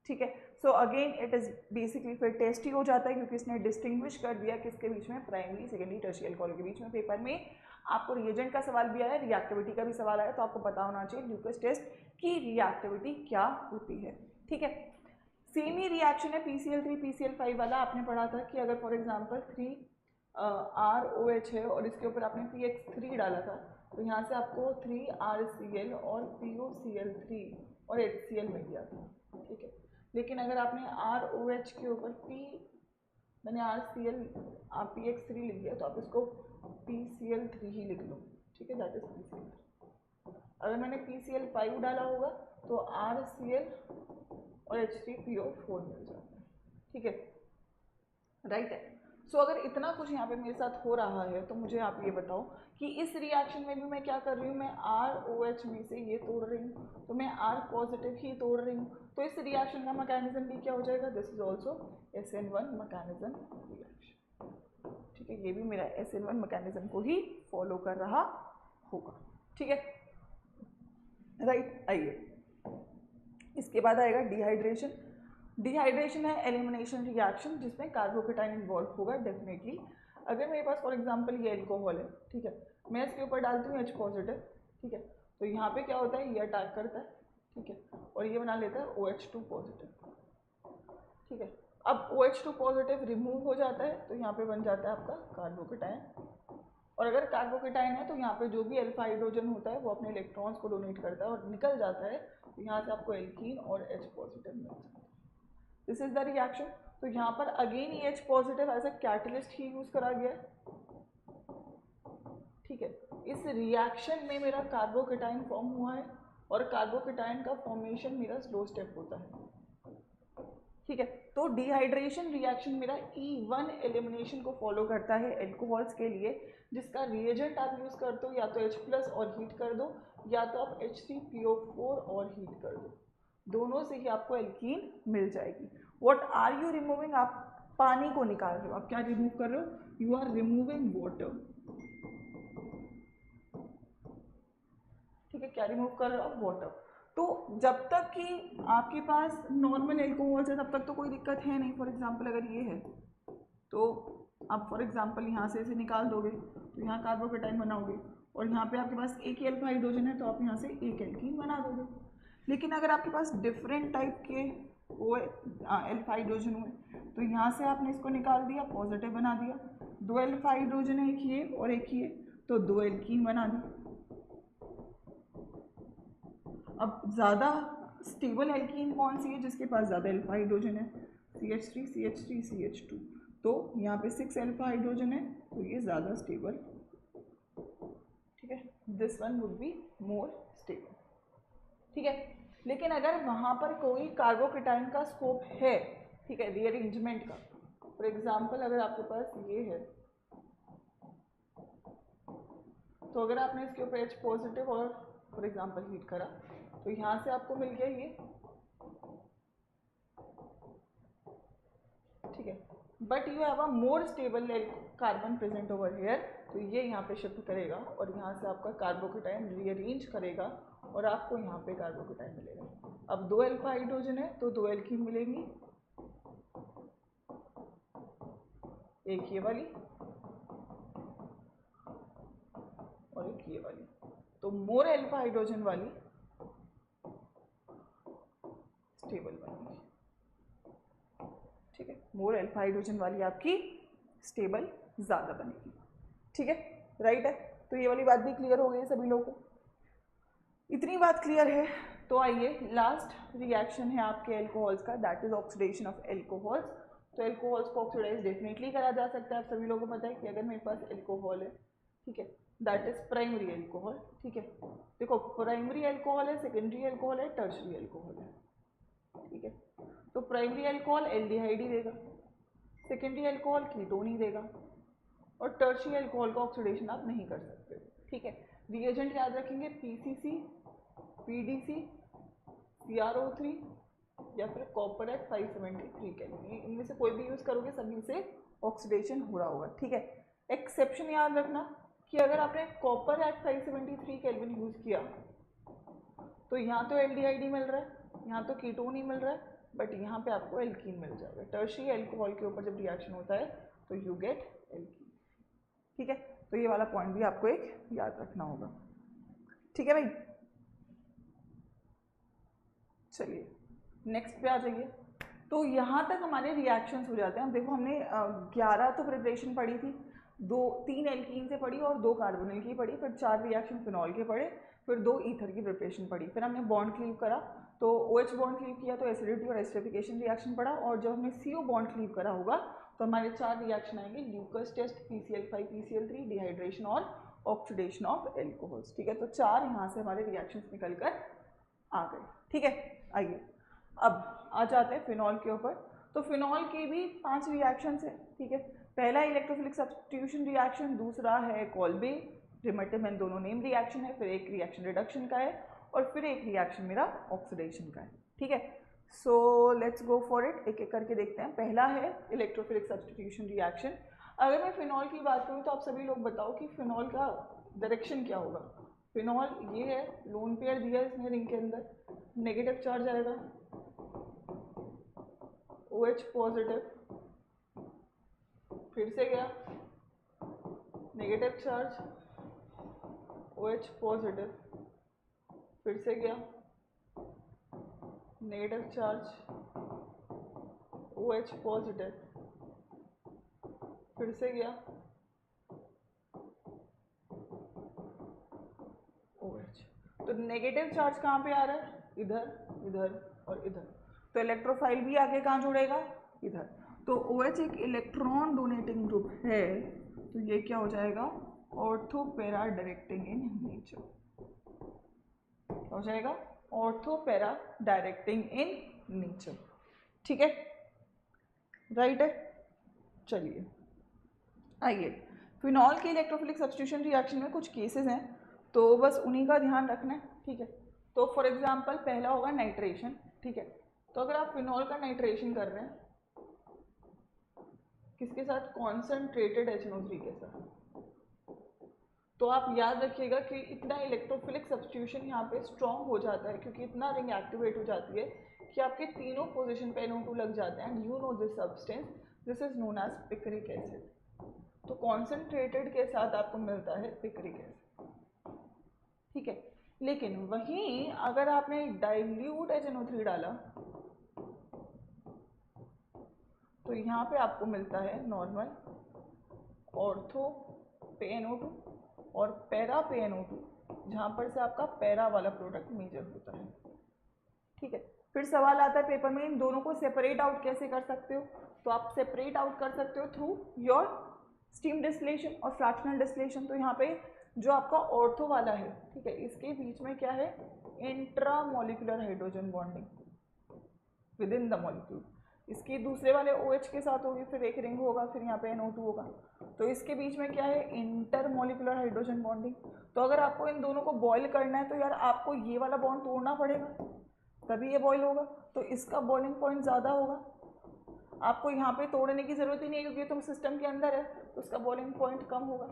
ठीक है। So again it is basically फिर टेस्ट ही हो जाता है, क्योंकि इसने डिस्टिंग्विश कर दिया किसके बीच में, प्राइमरी सेकेंडरी टर्शियरी एल्कोहल के बीच में। पेपर में आपको रिएजेंट का सवाल भी आया, रिएक्टिविटी का भी सवाल आया, तो आपको पता होना चाहिए ल्यूकस टेस्ट की रिएक्टिविटी क्या होती है, ठीक है। सेम ही रिएक्शन है PCl3 PCl5 वाला, आपने पढ़ा था कि अगर फॉर एग्जाम्पल 3 ROH है और इसके ऊपर आपने PX3 डाला था, तो यहाँ से आपको 3 RCl और POCl3 और HCl मिल गया था, ठीक है। लेकिन अगर आपने ROH के ऊपर मैंने RCl PX3 लिख दिया तो आप इसको PCl3 ही लिख लो, ठीक है, दैट इज PCl3। अगर मैंने PCl5 डाला होगा तो RCl और H3PO4 मिल जाता है, ठीक है, राइट है। सो अगर इतना कुछ यहाँ पे मेरे साथ हो रहा है तो मुझे आप ये बताओ कि इस रिएक्शन में भी मैं क्या कर रही हूँ, मैं ROH में से ये तोड़ रही हूँ, तो मैं R पॉजिटिव ही तोड़ रही हूँ, तो इस रिएक्शन का मैकेनिज्म भी क्या हो जाएगा, this is also SN1 mechanism reaction, ठीक है। ये भी मेरा SN1 मैकेनिज्म को ही फॉलो कर रहा होगा, ठीक है। राइट। आइए, इसके बाद आएगा डिहाइड्रेशन। डिहाइड्रेशन है एलिमिनेशन रिएक्शन जिसमें कार्बोकेटाइन इन्वॉल्व होगा डेफिनेटली। अगर मेरे पास फॉर एग्जांपल ये एल्कोहल है, ठीक है, मैं इसके ऊपर डालती हूँ H पॉजिटिव, ठीक है, तो यहाँ पे क्या होता है, ये अटैक करता है, ठीक है, और ये बना लेता है OH2 पॉजिटिव, ठीक है। अब OH2 पॉजिटिव रिमूव हो जाता है तो यहाँ पे बन जाता है आपका कार्बोकेटाइन, और अगर कार्बोकेटाइन है तो यहाँ पे जो भी अल्फा हाइड्रोजन होता है वो अपने इलेक्ट्रॉन्स को डोनेट करता है और निकल जाता है, तो यहाँ से आपको एल्कीन और H पॉजिटिव मिल जाता है। This is the reaction. तो यहाँ पर again H positive as a catalyst ही यूज करा गया है, ठीक है। इस रिएक्शन में मेरा कार्बोकेटाइन फॉर्म हुआ है और कार्बोकेटाइन का फॉर्मेशन मेरा स्लो स्टेप होता है, ठीक है। तो डिहाइड्रेशन रिएक्शन मेरा E1 एलिमिनेशन को फॉलो करता है एल्कोहल्स के लिए, जिसका रिएजेंट आप यूज करते हो या तो H+ और हीट कर दो, या तो आप H3PO4 और हीट कर दो, दोनों से ही आपको एल्कीन मिल जाएगी। व्हाट आर यू रिमूविंग, आप पानी को निकाल रहे हो, आप क्या रिमूव कर रहे हो, यू आर रिमूविंग वाटर, ठीक है, क्या रिमूव कर रहे हो आप, वाटर। तो जब तक कि आपके पास नॉर्मल एल्कोहल्स है तब तक तो कोई दिक्कत है नहीं। फॉर एग्जांपल अगर ये है तो आप फॉर एग्जांपल यहाँ से इसे निकाल दोगे तो यहाँ कार्बोकेटाइन बनाओगे, और यहाँ पे आपके पास एक ही अल्फा हाइड्रोजन है तो आप यहाँ से एक एल्कीन बना दोगे। लेकिन अगर आपके पास डिफरेंट टाइप के वो अल्फा हाइड्रोजन हुए तो यहाँ से आपने इसको निकाल दिया, पॉजिटिव बना दिया, दो अल्फा हाइड्रोजन है, एक ये और एक ये, तो दो एल्कीन बना दी। अब ज़्यादा स्टेबल एल्कीन कौन सी है, जिसके पास ज़्यादा अल्फा हाइड्रोजन है, CH3 CH3 CH2, तो यहाँ पे 6 अल्फा हाइड्रोजन है तो ये ज़्यादा स्टेबल, ठीक है, this one would be more stable, ठीक है। लेकिन अगर वहाँ पर कोई कार्बोकेटाइन का स्कोप है, ठीक है, रीअरेंजमेंट का, फॉर एग्जाम्पल अगर आपके पास ये है तो अगर आपने इसके ऊपर H पॉजिटिव और फॉर एग्जाम्पल हीट करा तो यहाँ से आपको मिल गया ये, ठीक है, but you have a more stable carbon present over here, तो ये यहाँ पे शिफ्ट करेगा और यहाँ से आपका कार्बोकेटाइन रीअरेंज करेगा और आपको यहाँ पे कार्बोकेटाइन मिलेगा। अब दो अल्फा हाइड्रोजन है तो दो एल्कीन मिलेंगी, एक ये वाली और एक ये वाली, तो मोर अल्फा हाइड्रोजन वाली स्टेबल बनेगी, ठीक है, मोर अल्फा हाइड्रोजन वाली आपकी स्टेबल ज़्यादा बनेगी, ठीक है, राइट है। तो ये वाली बात भी क्लियर हो गई है सभी लोगों को, इतनी बात क्लियर है। तो आइए लास्ट रिएक्शन है आपके एल्कोहल्स का, that is oxidation of alcohols. तो एल्कोहल्स को ऑक्सीडाइज डेफिनेटली करा जा सकता है, आप सभी लोगों को पता है कि अगर मेरे पास एल्कोहल है, ठीक है, दैट इज प्राइमरी एल्कोहल, ठीक है। देखो प्राइमरी एल्कोहल है, सेकेंडरी एल्कोहल है, टर्शरी एल्कोहल है, ठीक है। तो प्राइमरी एल्कोहल एल्डिहाइड ही देगा, सेकेंडरी एल्कोहल कीटोन ही देगा, और टर्शरी एल्कोहल का ऑक्सीडेशन आप नहीं कर सकते, ठीक है। रिएजेंट याद रखेंगे PCC, PDC, CrO3 या फिर कॉपर एट 573 केल्विन, इनमें से कोई भी यूज करोगे सभी से ऑक्सीडेशन हो रहा होगा, ठीक है। एक्सेप्शन याद रखना कि अगर आपने कॉपर एट 573 केल्विन यूज किया तो यहाँ तो एल्डिहाइड मिल रहा है, यहाँ तो कीटोन ही मिल रहा है, बट यहाँ पे आपको एल्कीन मिल जाएगा। टर्शरी एल्कोहल के ऊपर जब रिएक्शन होता है तो यू गेट एल्कीन, ठीक है। तो ये वाला पॉइंट भी आपको एक याद रखना होगा, ठीक है भाई। चलिए नेक्स्ट पे आ जाइए। तो यहाँ तक हमारे रिएक्शंस हो जाते हैं। अब देखो हमने 11 तो प्रिपरेशन पढ़ी थी, 3 एल्कीन से पढ़ी और 2 कार्बोनिल की पढ़ी, फिर 4 रिएक्शन फिनॉल के पढ़े, फिर 2 ईथर की प्रिपरेशन पढ़ी, फिर हमने बॉन्ड क्लीव करा तो OH बॉन्ड क्लीव किया तो एसिडिटी और एस्टरिफिकेशन रिएक्शन पढ़ा, और जब हमने CO बॉन्ड क्लीव करा होगा तो हमारे 4 रिएक्शन आएंगे, Lucas test, PCl5 PCl3, dehydration और ऑक्सीडेशन ऑफ एल्कोहल्स, ठीक है। तो 4 यहाँ से हमारे रिएक्शंस निकल कर आ गए, ठीक है। आइए अब आ जाते हैं फिनॉल के ऊपर। तो फिनॉल की भी 5 रिएक्शंस हैं, ठीक है। पहला इलेक्ट्रोफिलिक सब्स्टिट्यूशन रिएक्शन, दूसरा है कॉल्बे रिमेटिमन, दोनों नेम रिएक्शन है, फिर एक रिएक्शन रिडक्शन का है और फिर एक रिएक्शन मेरा ऑक्सीडेशन का है, ठीक है। So let's go for it, एक एक करके देखते हैं। पहला है इलेक्ट्रोफिलिक सब्स्टिट्यूशन रिएक्शन। अगर मैं फिनॉल की बात करूँ तो आप सभी लोग बताओ कि फिनॉल का डायरेक्शन क्या होगा, फिनॉल ये है, लोन पेयर दिया है इसमें रिंग के अंदर, नेगेटिव चार्ज आएगा, OH पॉजिटिव, फिर से गया नेगेटिव चार्ज, OH पॉजिटिव, फिर से गया नेगेटिव चार्ज, OH पॉजिटिव, फिर से गया OH। तो नेगेटिव चार्ज कहाँ पे आ रहा है? इधर, इधर और इधर। तो इलेक्ट्रोफाइल भी आगे कहाँ जुड़ेगा? इधर। तो OH एक इलेक्ट्रॉन डोनेटिंग ग्रुप है, तो ये क्या हो जाएगा? Ortho para directing in nature. क्या हो जाएगा? Ortho para directing in nature. ठीक है, राइट है। चलिए आइए, फिनॉल के इलेक्ट्रोफिलिक सब्स्टिट्यूशन रिएक्शन में कुछ केसेस हैं, तो बस उन्हीं का ध्यान रखना है। ठीक है, तो फॉर एग्जांपल पहला होगा नाइट्रेशन। ठीक है, तो अगर आप फिनॉल का नाइट्रेशन कर रहे हैं किसके साथ? कॉन्सेंट्रेटेड HNO3 के साथ, तो आप याद रखिएगा कि इतना इलेक्ट्रोफिलिक सब्स्टिट्यूशन यहाँ पे स्ट्रॉन्ग हो जाता है, क्योंकि इतना रिंग एक्टिवेट हो जाती है कि आपके तीनों पोजीशन पे NO2 लग जाते हैं। And you know this substance, this is known as picric acid. तो कॉन्सेंट्रेटेड के साथ आपको मिलता है पिक्रिक एसिड। ठीक है, लेकिन वहीं अगर आपने डाइल्यूट HNO3 डाला तो यहाँ पे आपको मिलता है नॉर्मल ऑर्थो पे NO2 और पैरा पे NO2, जहाँ पर से आपका पैरा वाला प्रोडक्ट मेजर होता है। ठीक है, फिर सवाल आता है पेपर में, इन दोनों को सेपरेट आउट कैसे कर सकते हो? तो आप सेपरेट आउट कर सकते हो थ्रू योर स्टीम डिस्टिलेशन और फ्रैक्शनल डिस्टिलेशन। तो यहाँ पे जो आपका ऑर्थो वाला है, ठीक है, इसके बीच में क्या है? Intramolecular hydrogen bonding with in the molecule. इसकी दूसरे वाले OH के साथ होगी, फिर एक रिंग होगा, फिर यहाँ पे NO2 होगा, तो इसके बीच में क्या है? Intermolecular hydrogen bonding. तो अगर आपको इन दोनों को बॉयल करना है तो यार आपको ये वाला बॉन्ड तोड़ना पड़ेगा, तभी ये बॉयल होगा। तो इसका बॉइलिंग पॉइंट ज़्यादा होगा, आपको यहाँ पे तोड़ने की ज़रूरत ही नहीं है, क्योंकि तुम सिस्टम के अंदर है, तो उसका बॉइलिंग पॉइंट कम होगा,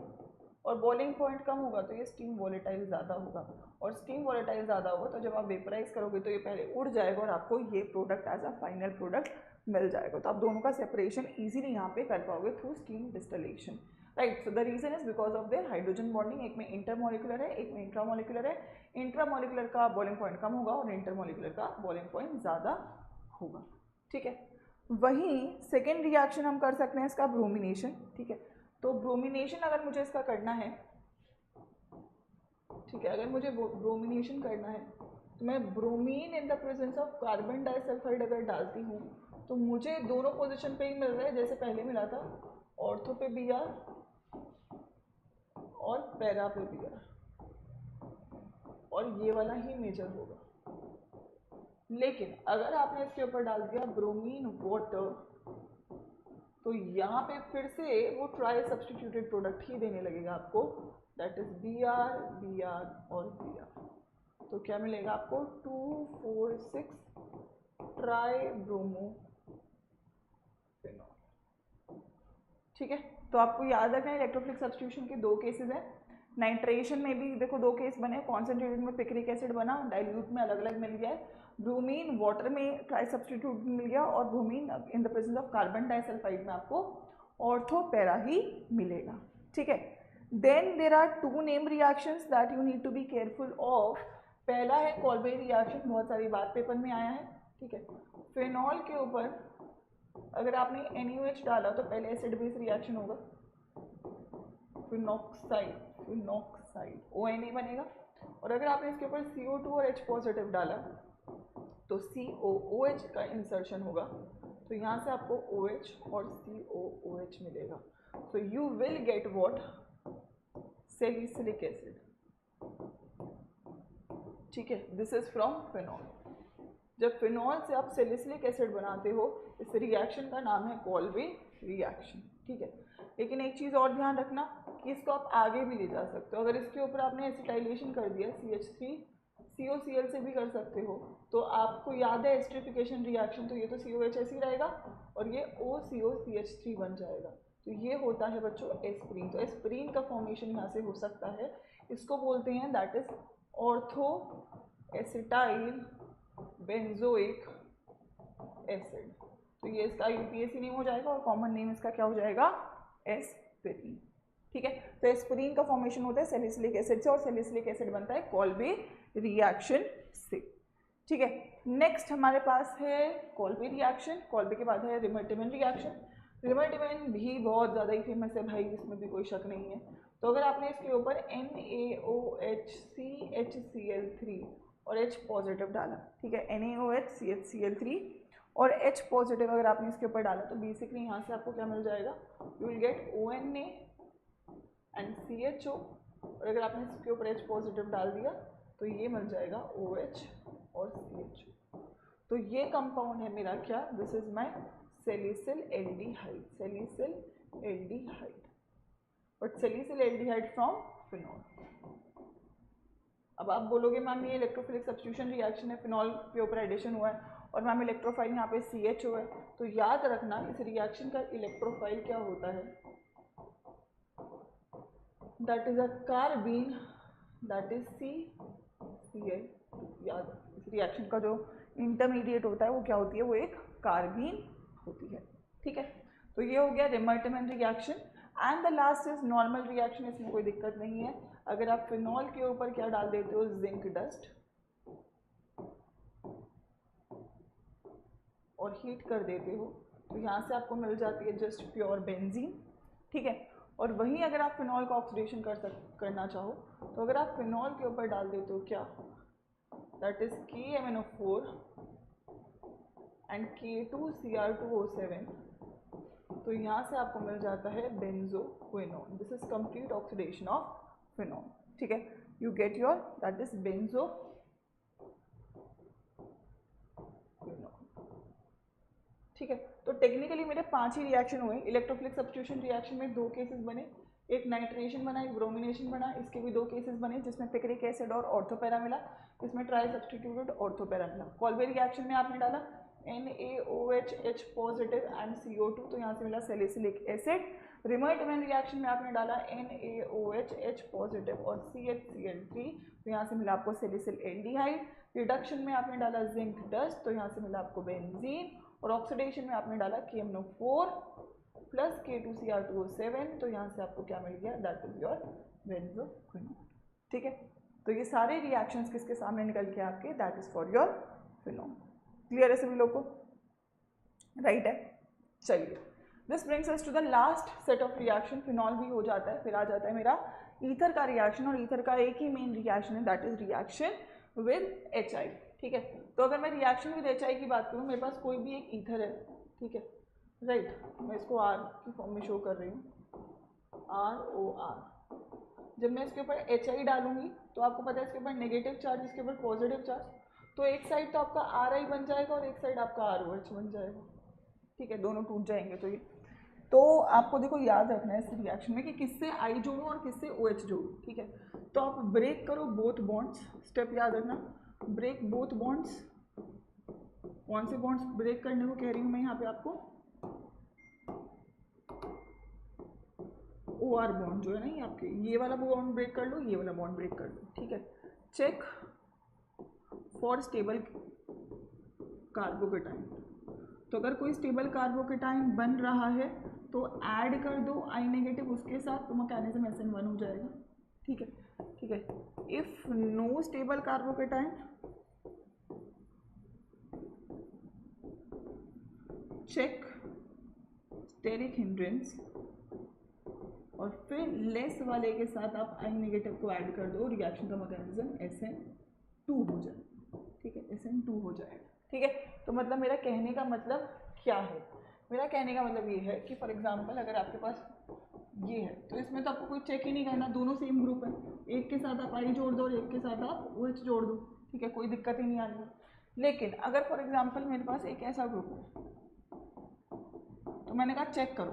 और बॉइलिंग पॉइंट कम होगा तो ये स्टीम वॉलेटाइल ज़्यादा होगा, और स्टीम वॉलेटाइल ज़्यादा होगा तो जब आप वेपराइज करोगे तो ये पहले उड़ जाएगा और आपको ये product as a final product मिल जाएगा। तो आप दोनों का सेपरेशन इजीली यहाँ पे कर पाओगे through steam distillation, right. So the reason is because of their hydrogen bonding, एक में इंटरमोलिकुलर है, एक में इंट्रामोलिकुलर है। इंट्रामोलिकुलर का बॉइलिंग पॉइंट कम होगा और इंटरमोलिकुलर का बॉइलिंग पॉइंट ज़्यादा होगा। ठीक है, वहीं सेकेंड रिएक्शन हम कर सकते हैं इसका ब्रोमिनेशन। ठीक है, तो ब्रोमिनेशन अगर मुझे इसका करना है, ठीक है, अगर मुझे ब्रोमिनेशन करना है तो मैं bromine in the presence of carbon disulphide अगर डालती हूँ तो मुझे दोनों पोजीशन पे ही मिल रहा है, जैसे पहले मिला था, ऑर्थो पे Br और पैरा पे Br, और ये वाला ही मेजर होगा। लेकिन अगर आपने इसके ऊपर डाल दिया ब्रोमीन वाटर तो यहाँ पे फिर से वो ट्राई सब्स्टिट्यूटेड प्रोडक्ट ही देने लगेगा आपको, दैट इज Br, Br और Br। तो क्या मिलेगा आपको? 2,4,6 ट्राई ब्रोमो फिनॉल। ठीक है, तो आपको याद रखना है इलेक्ट्रोफिलिक सब्स्टिट्यूशन के दो केसेस हैं। नाइट्रेशन में भी देखो दो केस बने, कॉन्सेंट्रेटेड में पिक्रिक एसिड बना, डाइल्यूट में अलग अलग मिल गया है, ब्रोमीन वाटर में ट्राई सब्स्टिट्यूट मिल गया, और bromine in the presence of carbon disulphide में आपको ऑर्थो पैरा ही मिलेगा। ठीक है, then there are two name reactions that you need to be careful of. पहला है कॉल्बे रिएक्शन, बहुत सारी बात पेपर में आया है। ठीक है, फिनॉल के ऊपर अगर आपने NaOH डाला तो पहले एसिड बेस रिएक्शन होगा, फिनॉक्साइड, फिनॉक्साइड ONA बनेगा, और अगर आपने इसके ऊपर CO2 और H पॉजिटिव डाला तो COOH का इंसर्शन होगा, तो यहाँ से आपको OH और COOH मिलेगा। तो you will get what? Salicylic acid. ठीक है, दिस इज फ्रॉम फिनॉल। जब फिनॉल से आप सैलिसिलिक एसिड बनाते हो, इस रिएक्शन का नाम है कॉल्बे रिएक्शन। ठीक है, लेकिन एक चीज़ और ध्यान रखना कि इसको आप आगे भी ले जा सकते हो। अगर इसके ऊपर आपने एसिटाइलेशन कर दिया CH3 COCl से भी कर सकते हो, तो आपको याद है एस्टरिफिकेशन रिएक्शन, तो ये तो COH ऐसे ही रहेगा और ये OCOCH3 बन जाएगा। तो ये होता है बच्चों एस्प्रीन। तो एस्प्रीन का फॉर्मेशन यहाँ से हो सकता है इसको बोलते हैं that is ortho acetyl benzoic acid. तो ये इसका यूपीएससी नेम हो जाएगा और कॉमन नेम इसका क्या हो जाएगा, एस्पिरिन। ठीक है, तो एस्पिरिन का फॉर्मेशन होता है सैलिसिलिक एसिड से और सैलिसिलिक एसिड बनता है कॉल्बे रिएक्शन से। ठीक है, नेक्स्ट हमारे पास है कॉल्बे रिएक्शन। कॉल्बे के बाद है रिमर्टिमन रिएक्शन। रिमर्टिमन भी बहुत ज़्यादा ही फेमस है भाई, इसमें भी कोई शक नहीं है। तो अगर आपने इसके ऊपर NaOHCHCl3 और H पॉजिटिव डाला, ठीक है, NaOHCHCl3 और H पॉजिटिव अगर आपने इसके ऊपर डाला तो बेसिकली यहाँ से आपको क्या मिल जाएगा, you will get ONA and CHO। और अगर आपने इसके ऊपर H पॉजिटिव डाल दिया तो ये मिल जाएगा OH और CHO। तो ये कंपाउंड है मेरा क्या, this is my salicyl aldehyde, salicyl aldehyde, but salicyl aldehyde from phenol. अब आप बोलोगे मैम ये इलेक्ट्रोफिलिक सब्स्टिट्यूशन रिएक्शन है, फिनॉल के ऊपर एडिशन हुआ है और मैम इलेक्ट्रोफाइल यहाँ पे CHO है। तो याद रखना इस रिएक्शन का इलेक्ट्रोफाइल क्या होता है, that is a carbene, that is CCl। याद, इस रिएक्शन का जो इंटरमीडिएट होता है वो क्या होती है, वो एक कार्बीन होती है। ठीक है, तो ये हो गया Reimer Tiemann reaction. And the last is normal reaction, इसमें कोई दिक्कत नहीं है। अगर आप फिनॉल के ऊपर क्या डाल देते हो, जिंक डस्ट, और हीट कर देते हो तो यहाँ से आपको मिल जाती है जस्ट प्योर बेंजीन। ठीक है, और वहीं अगर आप फिनॉल का ऑक्सीडेशन करना चाहो तो अगर आप फिनॉल के ऊपर डाल देते हो क्या, that is KMnO4 and K2Cr2O7, तो यहाँ से आपको मिल जाता है benzoquinone. This is complete oxidation of phenol. ठीक है, you get your that is benzoquinone. ठीक है, तो टेक्निकली मेरे 5 ही रिएक्शन हुए। इलेक्ट्रोफिलिक सब्स्टिट्यूशन रिएक्शन में 2 केसेस बने, एक नाइट्रेशन बना, एक ब्रोमिनेशन बना। इसके भी 2 केसेस बने जिसमें पिक्रिक एसिड और ऑर्थोपेरा मिला, इसमें ट्राई सब्स्टिट्यूटेड ऑर्थोपेरा मिला। कॉल्बे रिएक्शन में आपने डाला NaOH पॉजिटिव एंड CO2, तो यहाँ से मिला सैलिसिलिक एसिड। रिमर्टिमन रिएक्शन में आपने डाला NaOH पॉजिटिव और CHCl3, तो यहाँ से मिला आपको सैलिसिल एल्डिहाइड। रिडक्शन में आपने डाला जिंक डस्ट, तो यहाँ से मिला आपको बेंजीन। और ऑक्सीडेशन में आपने डाला KMnO4 प्लस K2Cr2O7, तो यहाँ से आपको क्या मिल गया, दैट इज योर बेंजोक्विनोन। ठीक है, तो ये सारे रिएक्शंस किसके सामने निकल के आपके, that is for your phenol. Clear है सभी लोग को, राइट है। चलिए, this brings us to the last set of reaction. Phenol भी हो जाता है, फिर आ जाता है मेरा ईथर का रिएक्शन, और ईथर का एक ही मेन रिएक्शन है, that is reaction with HI। ठीक है, तो अगर मैं रिएक्शन विद HI की बात करूँ, मेरे पास कोई भी एक ईथर है, ठीक है, राइट, मैं इसको R की फॉर्म में शो कर रही हूँ, ROR। जब मैं इसके ऊपर HI डालूंगी तो आपको पता है इसके ऊपर नेगेटिव चार्ज, इसके ऊपर पॉजिटिव चार्ज, तो एक साइड तो आपका RI बन जाएगा और एक साइड आपका ROH बन जाएगा। ठीक है, दोनों टूट जाएंगे। तो आपको देखो याद रखना है इस रिएक्शन में कि किससे I जोड़ूँ और किससे OH जोड़ूँ। ठीक है, तो आप ब्रेक करो बोथ बॉन्ड्स, स्टेप याद रखना, ब्रेक बोथ बॉन्ड्स। कौन से बॉन्ड्स ब्रेक करने को कह रही हूँ मैं यहाँ पे आपको, OR बॉन्ड जो है ना, ये आपके ये वाला बॉन्ड ब्रेक कर लो, ये वाला बॉन्ड ब्रेक कर लो। ठीक है, चेक फॉर स्टेबल कार्बोकेटाइन। तो अगर कोई स्टेबल कार्बोकेटाइन बन रहा है तो ऐड कर दो I नेगेटिव उसके साथ, तो मैकेनिज्म SN1 हो जाएगा। ठीक है, ठीक है। If no stable carbocation, check steric hindrance, और फिर लेस वाले के साथ आप I नेगेटिव को ऐड कर दो, रिएक्शन का मैकेनिज्म SN2 हो जाएगा। ठीक है, SN2 हो जाएगा। ठीक है, तो मतलब मेरा कहने का मतलब क्या है, मेरा कहने का मतलब ये है कि फॉर एग्जांपल अगर आपके पास ये है तो इसमें तो आपको कोई चेक ही नहीं करना, दोनों सेम ग्रुप है, एक के साथ आप I जोड़ दो और एक के साथ आप OH जोड़ दो। ठीक है, कोई दिक्कत ही नहीं आ रही। लेकिन अगर फॉर एग्जांपल मेरे पास एक ऐसा ग्रुप है तो मैंने कहा चेक करो,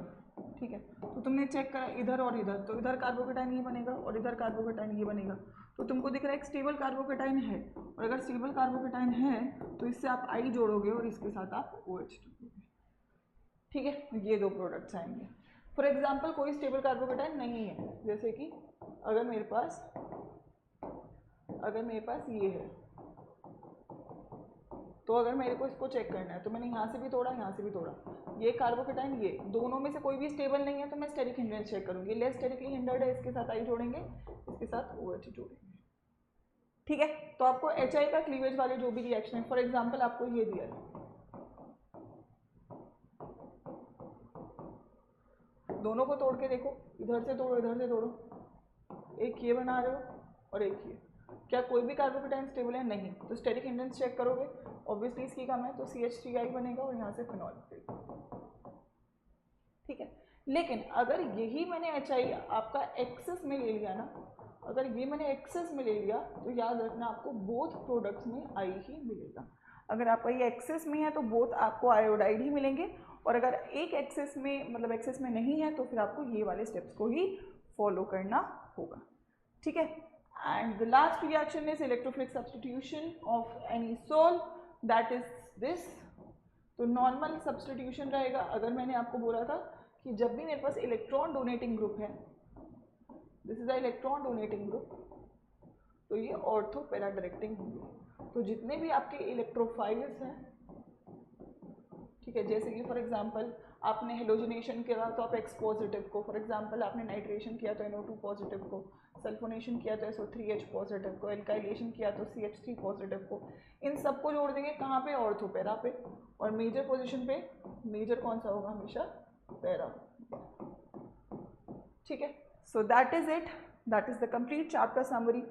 ठीक है, तो तुमने चेक करा इधर और इधर, तो इधर कार्बोकेटाइन ये बनेगा और इधर कार्बोकेटाइन ये बनेगा, तो तुमको दिख रहा है एक स्टेबल कार्बोकेटाइन है, और अगर स्टेबल कार्बोकेटाइन है तो इससे आप I जोड़ोगे और इसके साथ आप OH जोड़ोगे। ठीक है, ये दो प्रोडक्ट्स आएंगे। फॉर एग्जाम्पल कोई स्टेबल कार्बोकेटाइन नहीं है, जैसे कि अगर मेरे पास ये है, तो अगर मेरे को इसको चेक करना है तो मैंने यहाँ से भी तोड़ा, यहाँ से भी तोड़ा, ये कार्बोकेटाइन, ये दोनों में से कोई भी स्टेबल नहीं है, तो मैं स्टेरिक हिंड्रेंस चेक करूँगी। लेस स्टेरिकली हिंडर्ड है, इसके साथ आई जोड़ेंगे, इसके साथ OH जोड़ेंगे। ठीक है, तो आपको HI का क्लीवेज वाले जो भी रिएक्शन है, फॉर एग्जाम्पल आपको ये दिया है, दोनों को तोड़ के देखो, इधर से तोड़ो, इधर से तोड़ो, एक ये बना रहे हो और एक ये, क्या कोई भी कार्बोकेटाइन स्टेबल है? नहीं। तो स्टेरिक हिंड्रेंस चेक करोगे, ऑब्वियसली इसकी कम है, तो CH3I बनेगा और यहाँ से फिनॉल निकलेगा। ठीक है, लेकिन अगर यही मैंने HI आपका एक्सेस में ले लिया ना, अगर ये मैंने एक्सेस में ले लिया, तो याद रखना आपको बोथ प्रोडक्ट्स में I ही मिलेगा। अगर आपका ये एक्सेस में है तो बोथ आपको आयोडाइड ही मिलेंगे, और अगर एक एक्सेस में, मतलब एक्सेस में नहीं है, तो फिर आपको ये वाले स्टेप्स को ही फॉलो करना होगा। ठीक है, and the last reaction is electrophilic substitution of anisole, that is this. तो नॉर्मल सब्स्टिट्यूशन रहेगा। अगर मैंने आपको बोला था कि जब भी मेरे पास इलेक्ट्रॉन डोनेटिंग ग्रुप है, this is a electron donating group, तो ये ऑर्थो पैरा डायरेक्टिंग होंगे। तो जितने भी आपके इलेक्ट्रोफाइल्स हैं, ठीक है, जैसे कि फॉर एग्जांपल आपने हेलोजिनेशन किया तो आप X पॉजिटिव को, फॉर एग्जांपल आपने नाइट्रेशन किया तो NO2 पॉजिटिव को, सल्फोनेशन किया तो SO3H पॉजिटिव को, एल्काइलेशन किया तो CH3 पॉजिटिव को, इन सबको जोड़ देंगे कहाँ पे? ऑर्थो पैरा पे। और मेजर पोजीशन पे, मेजर कौन सा होगा? हमेशा पैरा। ठीक है, so that is it, that is the complete chapter summary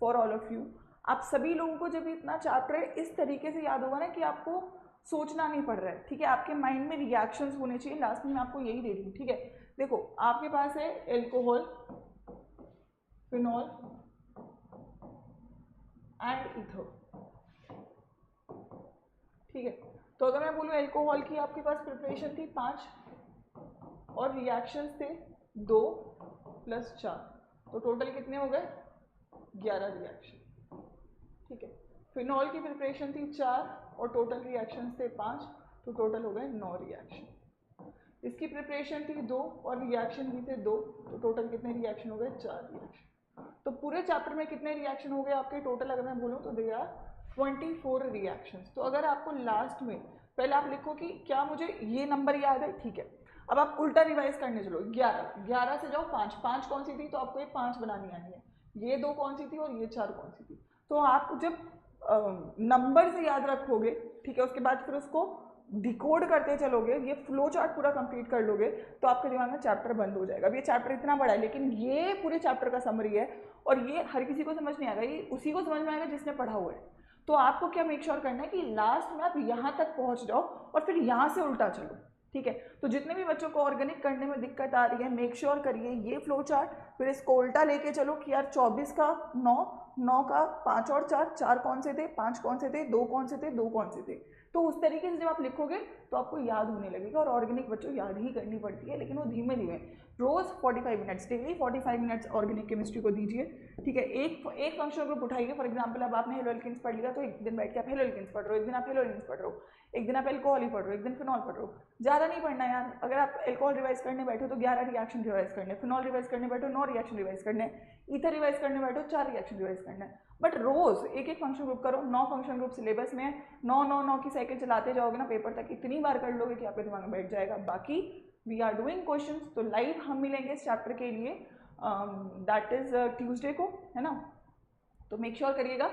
for all of you. आप सभी लोगों को जब इतना चैप्टर इस तरीके से याद होगा ना कि आपको सोचना नहीं पड़ रहा है, ठीक है, आपके माइंड में रिएक्शंस होने चाहिए। लास्ट में मैं आपको यही दे रही हूँ। ठीक है, देखो आपके पास है एल्कोहल, फिनॉल एंड ईथर। ठीक है, तो अगर मैं बोलूँ एल्कोहल की आपके पास प्रिपरेशन थी 5 और रिएक्शंस थे 2 + 4, तो टोटल कितने हो गए? 11 रिएक्शन। ठीक है, फिनॉल की प्रिपरेशन थी 4 और टोटल रिएक्शंस थे 5, तो टोटल हो गए 9 रिएक्शन। इसकी प्रिपरेशन थी 2 और रिएक्शन भी थे 2, तो टोटल कितने रिएक्शन हो गए? 4 रिएक्शन। तो पूरे चैप्टर में कितने रिएक्शन हो गए आपके टोटल? अगर मैं बोलूँ तो दे आर 24 रिएक्शंस। तो अगर आपको लास्ट में, पहले आप लिखो कि क्या मुझे ये नंबर याद है, ठीक है, अब आप उल्टा रिवाइज करने चलो। 11 से जाओ 5 कौन सी थी? तो आपको ये 5 बनानी आनी है, ये 2 कौन सी थी और ये 4 कौन सी थी। तो आप जब नंबर से याद रखोगे, ठीक है, उसके बाद फिर उसको डिकोड करते चलोगे, ये फ्लो चार्ट पूरा कंप्लीट कर लोगे, तो आपके दिमाग में चैप्टर बंद हो जाएगा। अब ये चैप्टर इतना बड़ा है, लेकिन ये पूरे चैप्टर का समरी है, और ये हर किसी को समझ नहीं आएगा, ये उसी को समझ में आएगा जिसने पढ़ा हुआ है। तो आपको क्या मेक श्योर करना है कि लास्ट में आप यहाँ तक पहुँच जाओ और फिर यहाँ से उल्टा चलो। ठीक है, तो जितने भी बच्चों को ऑर्गेनिक करने में दिक्कत आ रही है, मेक श्योर करिए ये फ्लो चार्ट, फिर इसको उल्टा लेके चलो कि यार 24 का 9 का 5 और 4 कौन से थे, 5 कौन से थे, 2 कौन से थे, 2 कौन से थे। तो उस तरीके से जब आप लिखोगे तो आपको याद होने लगेगा। और ऑर्गेनिक बच्चों याद ही करनी पड़ती है, लेकिन वो धीमे धीमे, रोज़ 45 minutes, daily 45 minutes organic chemistry को दीजिए। ठीक है, एक फंक्शनल ग्रुप उठाइए। फॉर एग्जांपल अब आपने हेलोएल्केन्स पढ़ लिया, तो एक दिन बैठ के आप हेलोएल्केन्स पढ़ रहे हो, एक दिन आप हेलोएल्केन्स पढ़ रहे हो, एक दिन आप एल्कोहल ही पढ़ रहे हो, एक दिन फिनॉल पढ़ रहे हो। ज़्यादा नहीं पढ़ना यार। अगर आप एल्कोहल रिवाइज करने बैठो तो 11 रिएक्शन रिवाइज करने, फिनॉल रिवाइज करने बैठो 9 रिएक्शन रिवाइज करने, ईथर रिवाइज करने बैठो 4 रिएक्शन रिवाइज करना है। बट रोज एक फंक्शन ग्रुप करो। 9 फंक्शन ग्रुप सिलेबस में है, 9 की साइकिल चलाते जाओगे ना, पेपर तक इतनी बार कर लोगे कि आपके दिमाग में बैठ जाएगा। बाकी वी आर डूइंग क्वेश्चंस, तो लाइव हम मिलेंगे इस चैप्टर के लिए, दैट इज ट्यूसडे को, है ना। तो मेक श्योर करिएगा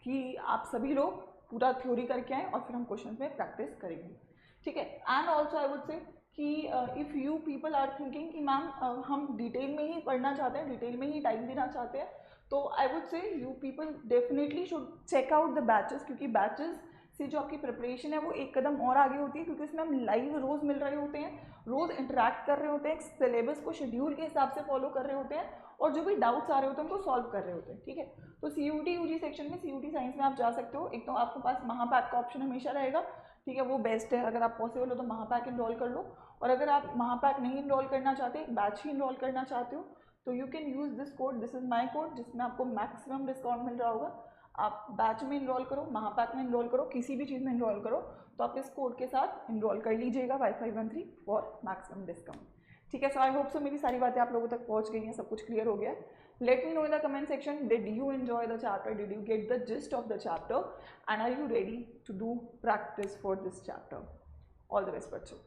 कि आप सभी लोग पूरा थ्योरी करके आएँ और फिर हम क्वेश्चन में प्रैक्टिस करेंगे। ठीक है, and also I would say कि if you people are thinking कि मैम हम डिटेल में ही पढ़ना चाहते हैं, डिटेल में ही टाइम देना चाहते हैं, तो I would say you people definitely should check out the batches, क्योंकि बैचेस से जो आपकी प्रिपरेशन है वो एक कदम और आगे होती है, क्योंकि उसमें हम लाइव रोज़ मिल रहे होते हैं, रोज़ इंटरेक्ट कर रहे होते हैं, सिलेबस को शेड्यूल के हिसाब से फॉलो कर रहे होते हैं, और जो भी डाउट्स आ रहे होते हैं उनको सॉल्व कर रहे होते हैं। ठीक है, तो CUT UG सेक्शन में CUT साइंस में आप जा सकते हो। एक तो आपके पास महापैक का ऑप्शन हमेशा रहेगा, ठीक है, वो बेस्ट है। अगर आप पॉसिबल हो तो महापैक इनरोल कर लो, और अगर आप महापैक नहीं इनरोल करना चाहते, बैच ही इनरोल करना चाहते हो, तो you can use this code, this is my code, जिसमें आपको मैक्सिमम डिस्काउंट मिल रहा होगा। आप बैच में इनरोल करो, महापैक में इनरोल करो, किसी भी चीज़ में इनरोल करो, तो आप इस कोड के साथ इनरोल कर लीजिएगा Y513 फॉर मैक्सिमम डिस्काउंट। ठीक है, सो आई होप सो मेरी सारी बातें आप लोगों तक पहुंच गई हैं, सब कुछ क्लियर हो गया है. Let me know in the comment section, did you enjoy the chapter, did you get the gist of the chapter, and are you ready to do practice for this chapter? All the best बच्चों.